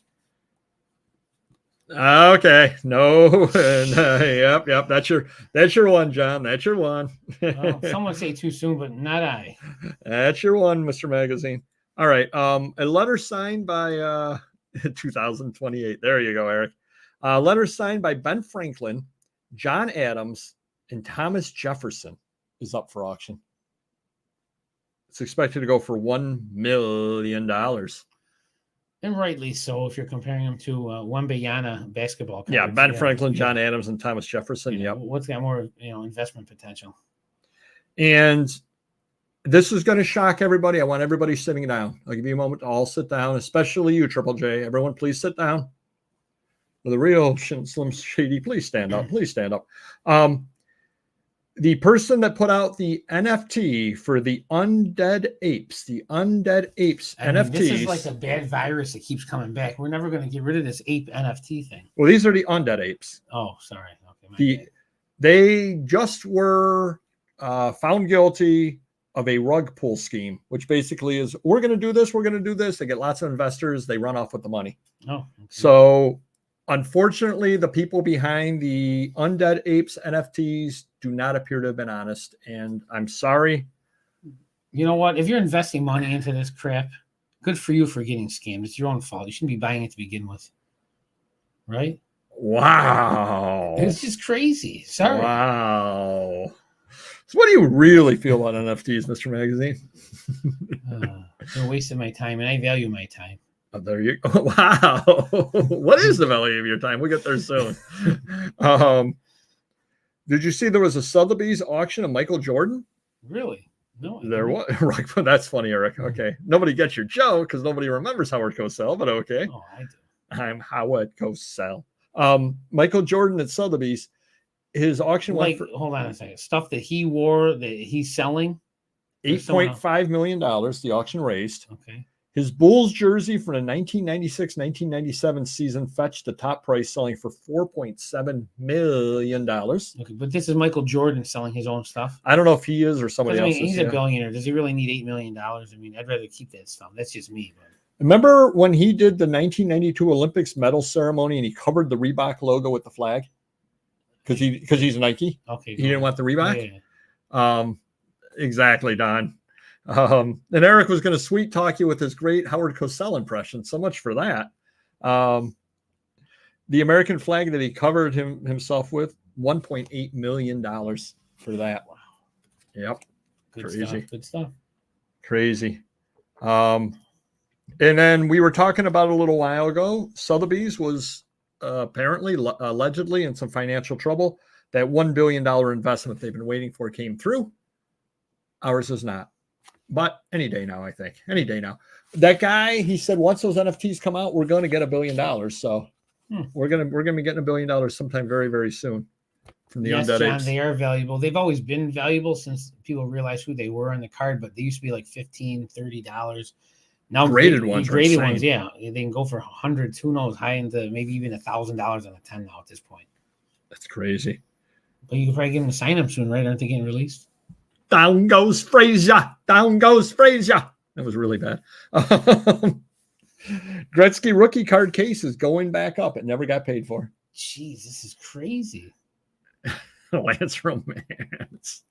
Okay. No. Yep. That's your one, John. That's your one. Well, someone say too soon, but not I. That's your one, Mr. Magazine. All right. A letter signed by 2028. There you go, Eric. Letter signed by Ben Franklin, John Adams, and Thomas Jefferson is up for auction. It's expected to go for $1 million. And rightly so, if you're comparing them to Wembanyama basketball cards. Yeah, Ben Franklin, John Adams, and Thomas Jefferson. You know, yep. What's got more, investment potential? And this is going to shock everybody. I want everybody sitting down. I'll give you a moment to all sit down, especially you, Triple J. Everyone, please sit down. For the real Slim Shady, please stand up. Please stand up. The person that put out the NFT for the Undead Apes, NFTs. This is like a bad virus that keeps coming back. We're never going to get rid of this ape NFT thing. Well, these are the Undead Apes. Oh, sorry. Okay. They just were found guilty of a rug pull scheme, which basically is, we're going to do this. We're going to do this. They get lots of investors. They run off with the money. Oh, okay. So unfortunately, the people behind the Undead Apes NFTs do not appear to have been honest, and I'm sorry. You know what? If you're investing money into this crap, good for you for getting scammed. It's your own fault. You shouldn't be buying it to begin with, right? Wow. It's just crazy. Sorry. Wow. So what do you really feel about NFTs, Mr. Magazine? They're wasting my time, and I value my time. Oh, there you go. Wow. What is the value of your time? We'll get there soon. Did you see there was a Sotheby's auction of Michael Jordan? Really? No. There was. That's funny, Eric. Okay. Nobody gets your joke because nobody remembers Howard Cosell, but okay. Oh, I do. I'm Howard Cosell. Michael Jordan at Sotheby's, his auction went for, hold on a second. Stuff that he wore that he's selling? $8.5 million, the auction raised. Okay. His Bulls jersey for the 1996-1997 season fetched the top price, selling for $4.7 million. Okay, but this is Michael Jordan selling his own stuff. I don't know if he is or somebody else. He's a billionaire. Does he really need $8 million? I mean, I'd rather keep that stuff. That's just me. But. Remember when he did the 1992 Olympics medal ceremony and he covered the Reebok logo with the flag? Because he's Nike. Okay. He didn't want the Reebok. Yeah. Exactly, Don. And Eric was going to sweet talk you with his great Howard Cosell impression. So much for that. The American flag that he covered himself with, $1.8 million for that. Wow. Yep. Good stuff. Crazy. And then we were talking about a little while ago, Sotheby's was apparently, allegedly in some financial trouble. That $1 billion investment they've been waiting for came through. Ours is not. But any day now, I think. Any day now. That guy, he said, once those NFTs come out, we're going to get $1 billion. So we're gonna be getting $1 billion sometime very, very soon from the Undead Apes. They are valuable. They've always been valuable since people realized who they were on the card, but they used to be like $15, $30. Now graded ones, yeah, they can go for hundreds. Who knows? High into maybe even $1,000 on a 10 now at this point. That's crazy. But you can probably give them a sign up soon, right? Aren't they getting released? Down goes Frazier. Down goes Frazier. That was really bad. Gretzky rookie card case is going back up. It never got paid for. Jeez, this is crazy. Lance Romance.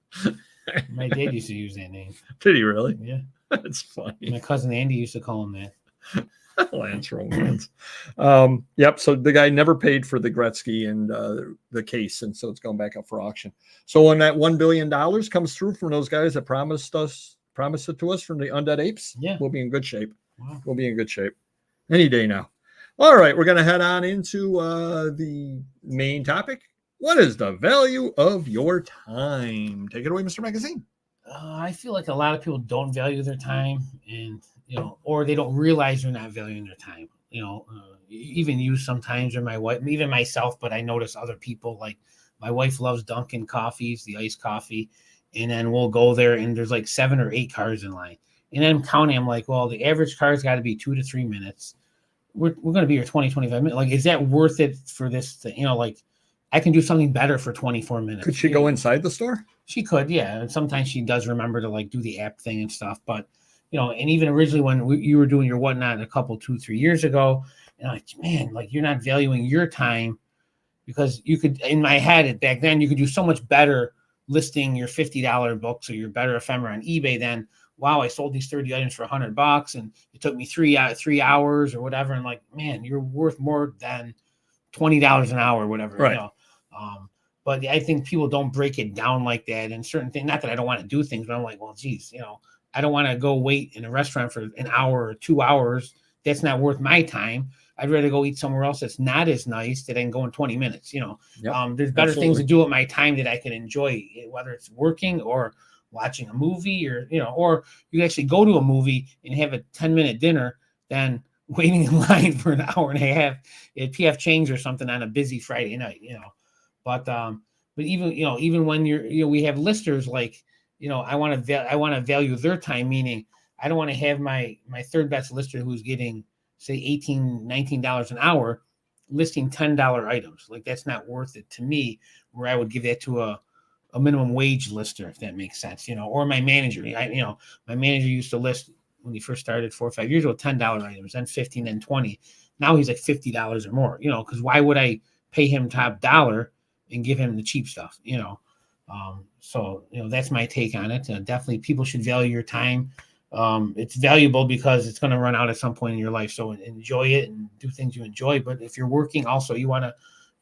My dad used to use that name. Did he really? Yeah. That's funny. My cousin Andy used to call him that. Lance Romance. Yep. So the guy never paid for the Gretzky and the case, and so it's going back up for auction. So when that $1 billion comes through from those guys that promised it to us from the Undead Apes, we'll be in good shape. Wow. We'll be in good shape any day now. All right, we're going to head on into the main topic. What is the value of your time? Take it away, Mr. Magazine. I feel like a lot of people don't value their time, and or they don't realize they're not valuing their time. Even you sometimes, or my wife, even myself. But I notice other people, like my wife loves Dunkin' coffees, the iced coffee, and then we'll go there, and there's like 7 or 8 cars in line, and then I'm counting. I'm like, well, the average car's got to be 2 to 3 minutes. We're going to be here 20, 25 minutes. Like, is that worth it for this? I can do something better for 24 minutes. Could she go inside the store? She could, yeah. And sometimes she does remember to like do the app thing and stuff. But, and even originally when you were doing your whatnot 2-3 years ago, like, man, like you're not valuing your time, because you could, in my head back then, you could do so much better listing your $50 books or your better ephemera on eBay than, wow, I sold these 30 items for $100 and it took me 3 hours or whatever. And like, man, you're worth more than $20 an hour or whatever, right. But I think people don't break it down like that. And certain things, not that I don't want to do things, but I'm like, well, geez, I don't want to go wait in a restaurant for an hour or 2 hours. That's not worth my time. I'd rather go eat somewhere else that's not as nice that I can go in 20 minutes. Yep, there's better things to do with my time that I can enjoy, whether it's working or watching a movie, or you actually go to a movie and have a 10-minute dinner than waiting in line for an hour and a half at PF Chang's or something on a busy Friday night. But even when we have listers, like, I want to value their time, meaning I don't want to have my third best lister who's getting, say, $18-19 an hour listing $10 items. Like, that's not worth it to me, where I would give that to a minimum wage lister, if that makes sense, or my manager. My manager used to list, when he first started 4 or 5 years ago, $10 items, then 15, then 20. Now he's like $50 or more, because why would I pay him top dollar and give him the cheap stuff, so that's my take on it. Definitely people should value your time. It's valuable because it's going to run out at some point in your life. So enjoy it and do things you enjoy. But if you're working also, you want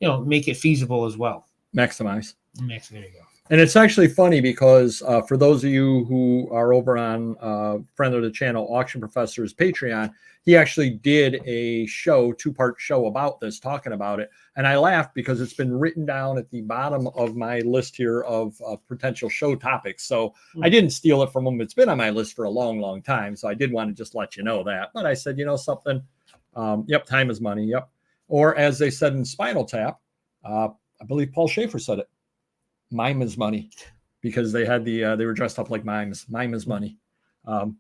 to, make it feasible as well. Maximize. There you go. And it's actually funny because for those of you who are over on friend of the channel, Auction Professor's Patreon, he actually did a show, 2-part show about this, talking about it. And I laughed because it's been written down at the bottom of my list here of potential show topics. So I didn't steal it from him. It's been on my list for a long, long time. So I did want to just let you know that. But I said, something, yep, time is money. Yep. Or as they said in Spinal Tap, I believe Paul Schaefer said it, mime is money, because they had they were dressed up like mimes. Mime is money.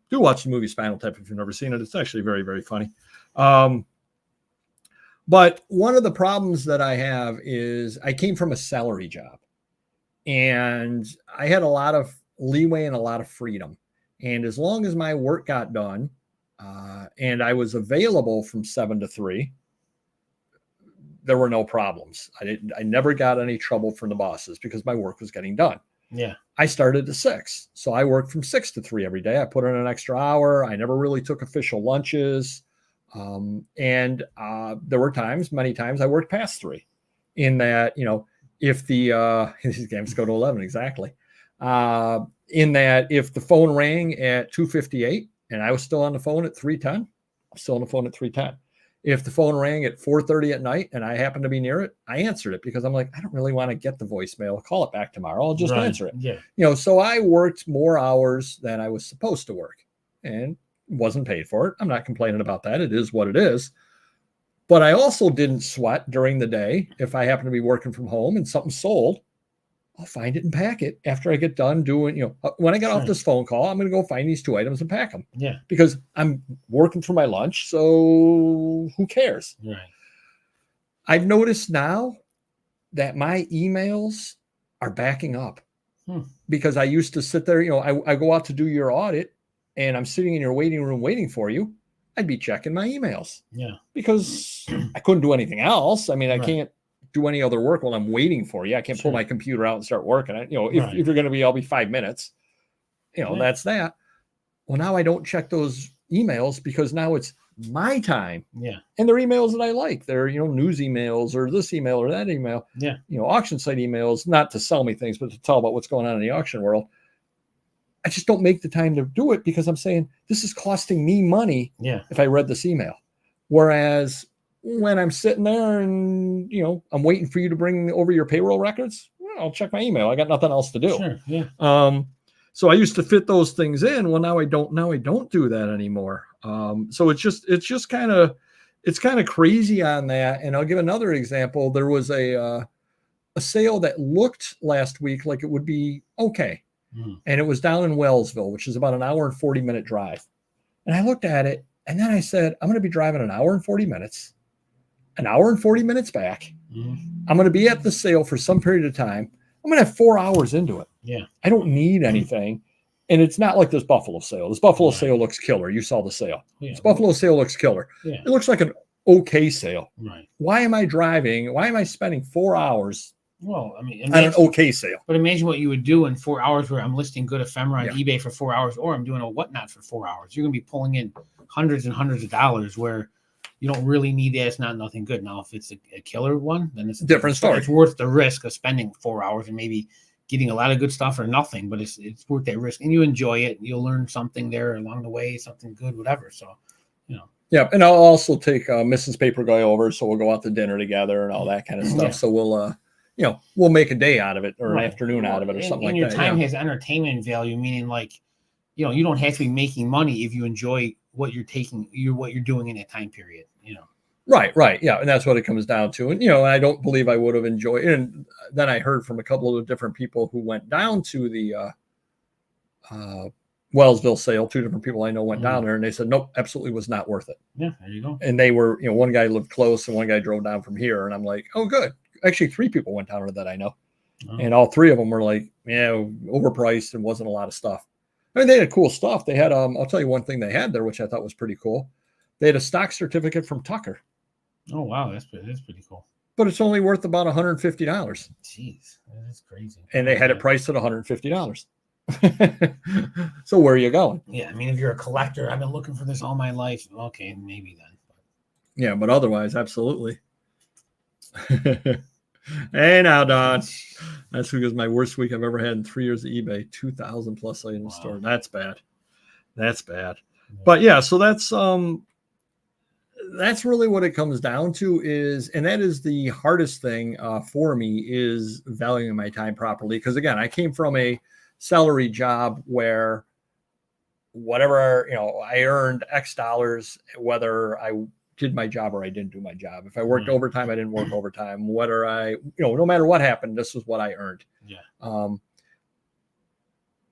Do watch the movie Spinal Tap if you've never seen it. It's actually very, very funny. But one of the problems that I have is I came from a salary job, and I had a lot of leeway and a lot of freedom. And as long as my work got done and I was available from 7 to 3, there were no problems. I never got any trouble from the bosses because my work was getting done. Yeah. I started at 6. So I worked from 6 to 3 every day. I put in an extra hour. I never really took official lunches. And there were many times I worked past 3, in that, if these games go to 11, exactly. In that if the phone rang at 2:58 and I was still on the phone at 3:10, I'm still on the phone at 3:10. If the phone rang at 4:30 at night and I happened to be near it, I answered it, because I'm like, I don't really want to get the voicemail. I'll call it back tomorrow. I'll just answer it. Yeah. So I worked more hours than I was supposed to work and wasn't paid for it. I'm not complaining about that. It is what it is. But I also didn't sweat during the day. If I happen to be working from home and something sold, I'll find it and pack it after I get done doing, when I get off this phone call, I'm going to go find these 2 items and pack them. Yeah. Because I'm working through my lunch. So who cares? Right. I've noticed now that my emails are backing up because I used to sit there, I go out to do your audit and I'm sitting in your waiting room waiting for you. I'd be checking my emails. Yeah. Because I couldn't do anything else. I mean, I can't do any other work while I'm waiting for you. I can't pull my computer out and start working. If you're going to be, I'll be 5 minutes, that's that. Well, now I don't check those emails because now it's my time. Yeah. And they're emails that I like. They're, news emails or this email or that email. Yeah. Auction site emails, not to sell me things, but to tell about what's going on in the auction world. I just don't make the time to do it because I'm saying this is costing me money. Yeah. If I read this email. Whereas when I'm sitting there and, I'm waiting for you to bring over your payroll records, I'll check my email. I got nothing else to do. Sure. Yeah. So I used to fit those things in. Well, now I don't do that anymore. So it's just kind of crazy on that. And I'll give another example. There was a sale that looked last week like it would be okay. And it was down in Wellsville, which is about an hour and 40-minute drive. And I looked at it and then I said, I'm going to be driving an hour and 40 minutes back. I'm going to be at the sale for some period of time. I'm going to have 4 hours into it. Yeah. I don't need anything. And it's not like this Buffalo sale. This Buffalo sale looks killer. You saw the sale. Yeah. This Buffalo sale looks killer. Yeah. It looks like an okay sale. Right. Why am I driving? Why am I spending 4 hours Well, I mean, on an okay sale? But imagine what you would do in 4 hours where I'm listing good ephemera on Yeah. eBay for 4 hours, or I'm doing a whatnot for 4 hours. You're going to be pulling in hundreds and hundreds of dollars where you don't really need that. It's not nothing good. Now, if it's a killer one, then it's a Different story. It's worth the risk of spending 4 hours and maybe getting a lot of good stuff or nothing, but it's worth that risk, and you enjoy it. You'll learn something there along the way, something good, whatever. So, you know. Yeah, and I'll also take Mrs. Paper Guy over, so we'll go out to dinner together and all that kind of stuff. Yeah. So we'll, we'll make a day out of it or Right. an afternoon out of it or something and like your that. time Yeah. has entertainment value, meaning like, you don't have to be making money if you enjoy what you're doing in that time period. Right. Yeah. And that's what it comes down to. And, I don't believe I would have enjoyed it. And then I heard from a couple of different people who went down to the Wellsville sale. 2 different people I know went down there and they said, nope, absolutely was not worth it. Yeah, there you go. And they were, one guy lived close and one guy drove down from here. And I'm like, oh, good. Actually, 3 people went down there that I know. Oh. And all 3 of them were like, overpriced and wasn't a lot of stuff. I mean, they had cool stuff. They had, I'll tell you one thing they had there, which I thought was pretty cool. They had a stock certificate from Tucker. Oh, wow. That's pretty cool. But it's only worth about $150. Jeez, that's crazy. And they had it priced at $150. So where are you going? Yeah, I mean, if you're a collector, I've been looking for this all my life. Okay, maybe then. Yeah, but otherwise, absolutely. Hey now, Don. That's because my worst week I've ever had in 3 years of eBay. 2,000 plus items stored. That's bad. Yeah. But yeah, so that's really what it comes down to and that is the hardest thing for me is valuing my time properly. Because again, I came from a salary job where whatever, I earned X dollars, whether I did my job or I didn't do my job. If I worked overtime, I didn't work overtime. Whether no matter what happened, this was what I earned. Yeah.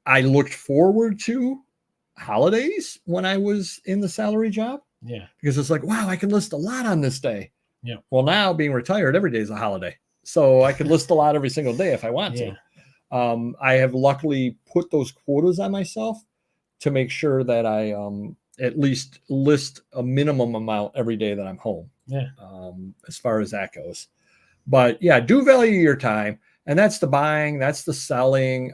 I looked forward to holidays when I was in the salary job. Yeah. Because it's like, wow, I can list a lot on this day. Yeah. Well, now being retired, every day is a holiday. So I can list a lot every single day if I want to. I have luckily put those quotas on myself to make sure that I at least list a minimum amount every day that I'm home. Yeah. As far as that goes. But yeah, do value your time. And that's the buying, that's the selling.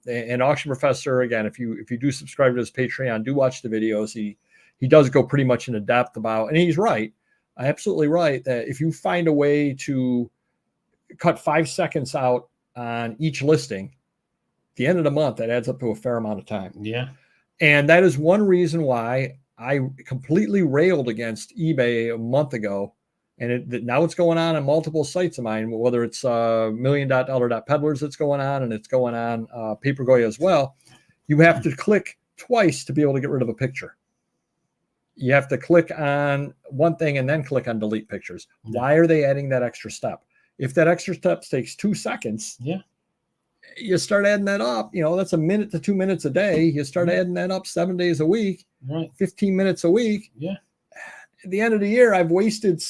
And Auction Professor, again, if you do subscribe to his Patreon, do watch the videos. He does go pretty much into depth about, and he's right, absolutely right, that if you find a way to cut 5 seconds out on each listing, at the end of the month, that adds up to a fair amount of time. Yeah. And that is one reason why I completely railed against eBay a month ago. And now it's going on multiple sites of mine, whether it's $1,000,000.peddlers that's going on, and it's going on Papergoy as well. You have to click twice to be able to get rid of a picture. You have to click on one thing and then click on delete pictures. Yeah. Why are they adding that extra step? If that extra step takes 2 seconds, you start adding that up. That's 1 minute to 2 minutes a day. You start adding that up 7 days a week, 15 minutes a week. Yeah. At the end of the year, I've wasted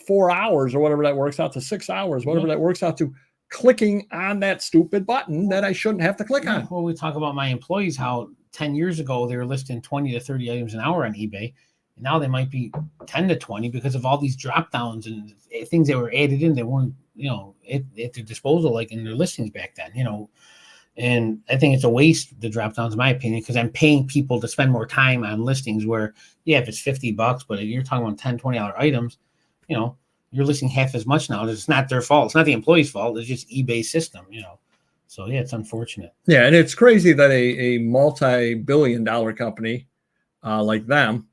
4 hours or whatever that works out to, 6 hours, whatever that works out to, clicking on that stupid button that I shouldn't have to click on. Well, we talk about my employees, how 10 years ago they were listing 20 to 30 items an hour on eBay. And now they might be 10 to 20 because of all these drop downs and things that were added in that weren't, at their disposal, like in their listings back then, And I think it's a waste, the drop downs, in my opinion, because I'm paying people to spend more time on listings where, if it's $50, but you're talking about $10, $20 items, you're listing half as much now. It's not their fault. It's not the employee's fault. It's just eBay's system, So yeah, it's unfortunate. Yeah, and it's crazy that a multi-billion-dollar company like them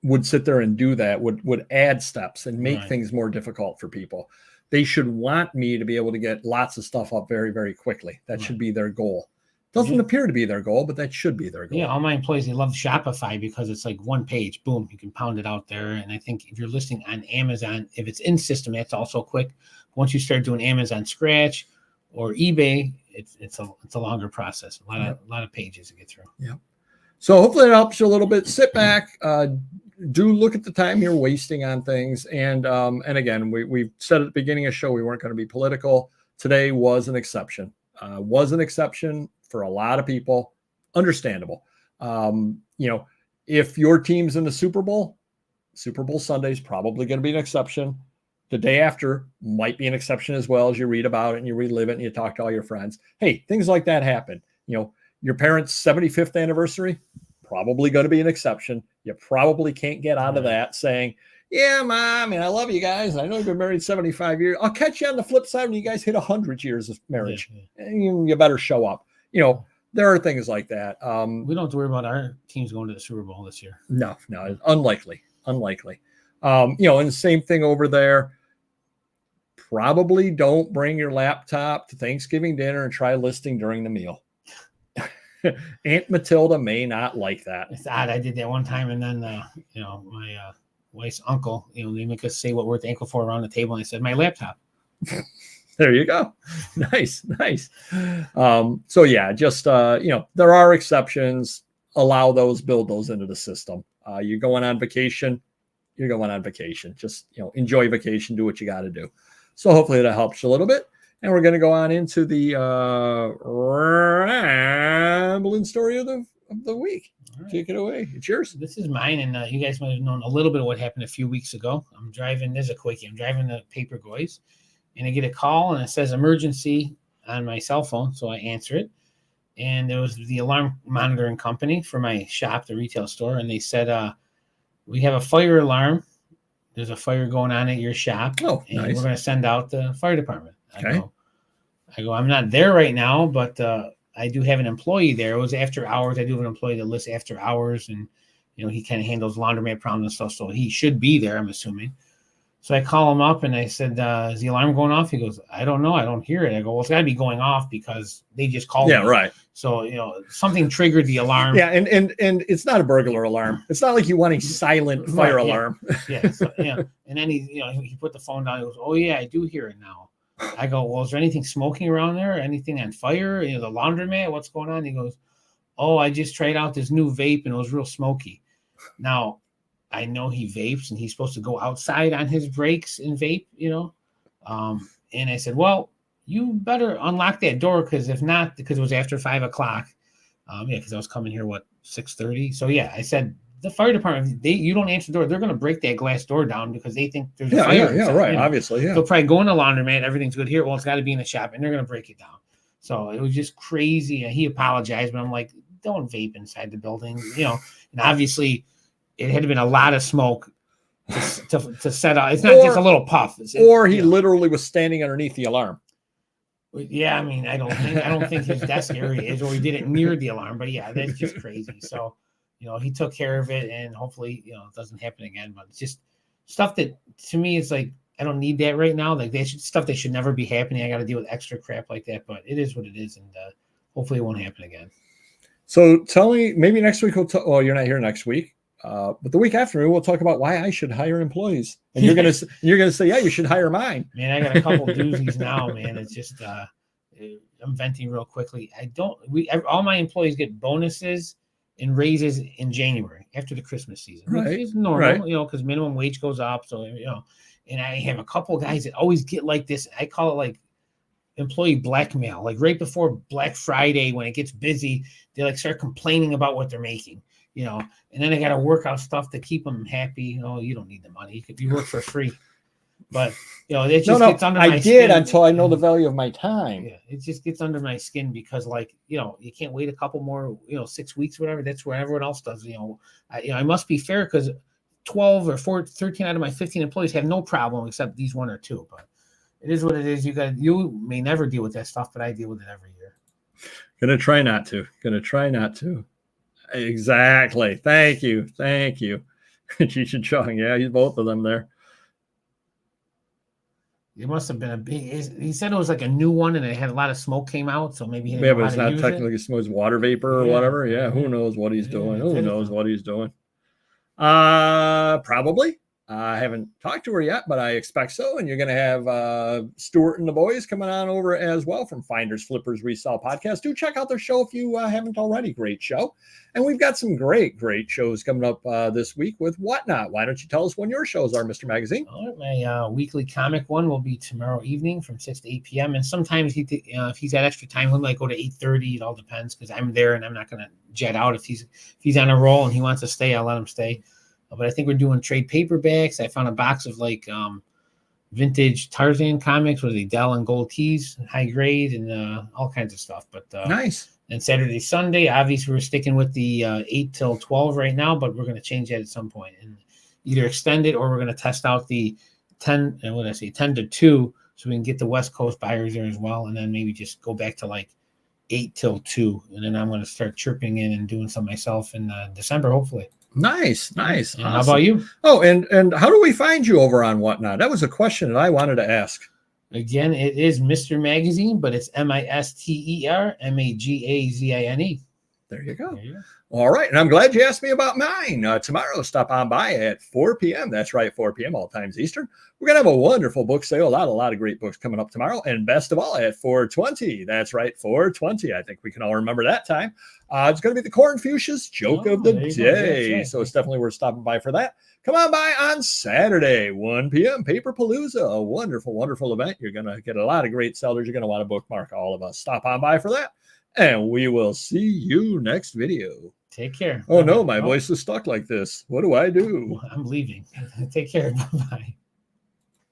would sit there and do that, would add steps and make things more difficult for people. They should want me to be able to get lots of stuff up very, very quickly. That should be their goal. Doesn't appear to be their goal, but that should be their goal. Yeah, all my employees, they love Shopify because it's like one page, boom, you can pound it out there. And I think if you're listing on Amazon, if it's in system, that's also quick. Once you start doing Amazon Scratch or eBay, it's a longer process. A lot of pages to get through. Yeah. So hopefully it helps you a little bit. Sit back, do look at the time you're wasting on things. And again, we said at the beginning of the show we weren't going to be political. Today was an exception. For a lot of people. Understandable. If your team's in the Super Bowl Sunday is probably going to be an exception. The day after might be an exception as well, as you read about it and you relive it and you talk to all your friends. Hey, things like that happen. Your parents' 75th anniversary, probably going to be an exception. You probably can't get out of that saying, yeah, Mom, I love you guys. I know you've been married 75 years. I'll catch you on the flip side when you guys hit 100 years of marriage. Yeah. You better show up. There are things like that. We don't have to worry about our teams going to the Super Bowl this year. No, it's unlikely. And the same thing over there. Probably don't bring your laptop to Thanksgiving dinner and try listing during the meal. Aunt Matilda may not like that. It's odd. I did that one time, and then my wife's uncle, they make us say what we're thankful for around the table, and I said my laptop. There you go. Nice. So yeah, just there are exceptions. Allow those, build those into the system. You're going on vacation. Just enjoy vacation. Do what you got to do. So hopefully that helps you a little bit. And we're going to go on into the rambling story of the week. Right. Take it away. It's yours. This is mine, and you guys might have known a little bit of what happened a few weeks ago. I'm driving. There's a quickie. I'm driving the paper goys, and I get a call, and it says emergency on my cell phone, so I answer it. And there was the alarm monitoring company for my shop, the retail store, and they said, we have a fire alarm. There's a fire going on at your shop, and nice. We're going to send out the fire department. Okay. I go, I'm not there right now, but I do have an employee there. It was after hours. I do have an employee that lists after hours, and he kind of handles laundromat problems and stuff, so he should be there, I'm assuming. So I call him up and I said, is the alarm going off? He goes, I don't know. I don't hear it. I go, well, it's got to be going off because they just called me. Yeah, right. So, something triggered the alarm. Yeah, and it's not a burglar alarm. It's not like you want a silent fire alarm. Yeah. So, and then he put the phone down. He goes, oh, yeah, I do hear it now. I go, well, is there anything smoking around there? Anything on fire? The laundromat? What's going on? He goes, oh, I just tried out this new vape and it was real smoky. Now, I know he vapes and he's supposed to go outside on his breaks and vape, and I said, well, you better unlock that door because if not, because it was after 5 o'clock. Because I was coming here, 6:30. So yeah, I said, the fire department, you don't answer the door, they're going to break that glass door down because they think there's a fire. Yeah, right. Obviously, yeah. They'll probably go in the laundromat, everything's good here. Well, it's got to be in the shop, and they're going to break it down. So it was just crazy. And he apologized, but I'm like, don't vape inside the building, and obviously it had been a lot of smoke to set up. It's not just a little puff. He literally was standing underneath the alarm. Yeah, I don't think his desk area is, or he did it near the alarm. But yeah, that's just crazy. So, he took care of it, and hopefully, it doesn't happen again. But it's just stuff that to me is like, I don't need that right now. Like stuff that should never be happening. I got to deal with extra crap like that. But it is what it is, and hopefully it won't happen again. So tell me, maybe next week well, you're not here next week. But the week after, we'll talk about why I should hire employees, and you're gonna say, yeah, you should hire mine. Man, I got a couple doozies now, man. It's just I'm venting real quickly. All my employees get bonuses and raises in January after the Christmas season, right? Which is normal, because minimum wage goes up. So and I have a couple guys that always get like this. I call it like employee blackmail. Like right before Black Friday, when it gets busy, they like start complaining about what they're making. And then I got to work out stuff to keep them happy. You don't need the money. You work for free. But, it just gets under my skin. Until I know the value of my time. Yeah, it just gets under my skin because, you can't wait a couple more, 6 weeks, whatever. That's what everyone else does. I must be fair because 12 or 13 out of my 15 employees have no problem except these 1 or 2. But it is what it is. You may never deal with that stuff, but I deal with it every year. Gonna try not to. Exactly. Thank you. Cheech and Chong. Yeah, he's both of them there. It must have been he said it was like a new one and it had a lot of smoke came out. So maybe but it's not technically smoke, it's water vapor or whatever. Yeah. Who knows what he's doing? Probably. I haven't talked to her yet, but I expect so. And you're going to have Stuart and the boys coming on over as well from Finders Flippers Resell Podcast. Do check out their show if you haven't already. Great show. And we've got some great shows coming up this week with Whatnot. Why don't you tell us when your shows are, Mr. Magazine? All right, my weekly comic one will be tomorrow evening from 6 to 8 p.m. And sometimes if he's got extra time, he might go to 8:30. It all depends because I'm there and I'm not going to jet out. If he's on a roll and he wants to stay, I'll let him stay. But I think we're doing trade paperbacks. I found a box of vintage Tarzan comics with Dell and gold keys, high grade, and all kinds of stuff. But nice. And Saturday, Sunday, obviously we're sticking with the 8 till 12 right now, but we're going to change that at some point and either extend it or we're going to test out the 10 to 2 so we can get the West Coast buyers there as well. And then maybe just go back to 8 till 2. And then I'm going to start chirping in and doing some myself in December, hopefully. Nice. And Awesome. how about you? Oh, and how do we find you over on Whatnot? That was a question that I wanted to ask. Again, it is Mr. Magazine, but it's MisterMagazine. There you go. All right. And I'm glad you asked me about mine. Tomorrow, stop on by at 4 p.m. That's right, 4 p.m. all times Eastern. We're going to have a wonderful book sale. A lot of great books coming up tomorrow. And best of all, at 4:20. That's right, 4:20. I think we can all remember that time. It's going to be the Corn Fuchsia's Joke of the Day. Right. So it's definitely worth stopping by for that. Come on by on Saturday, 1 p.m. Paper Palooza, a wonderful event. You're going to get a lot of great sellers. You're going to want to bookmark all of us. Stop on by for that. And we will see you next video. Take care. Oh, no, my voice is stuck like this. What do I do? I'm leaving. Take care. Bye-bye.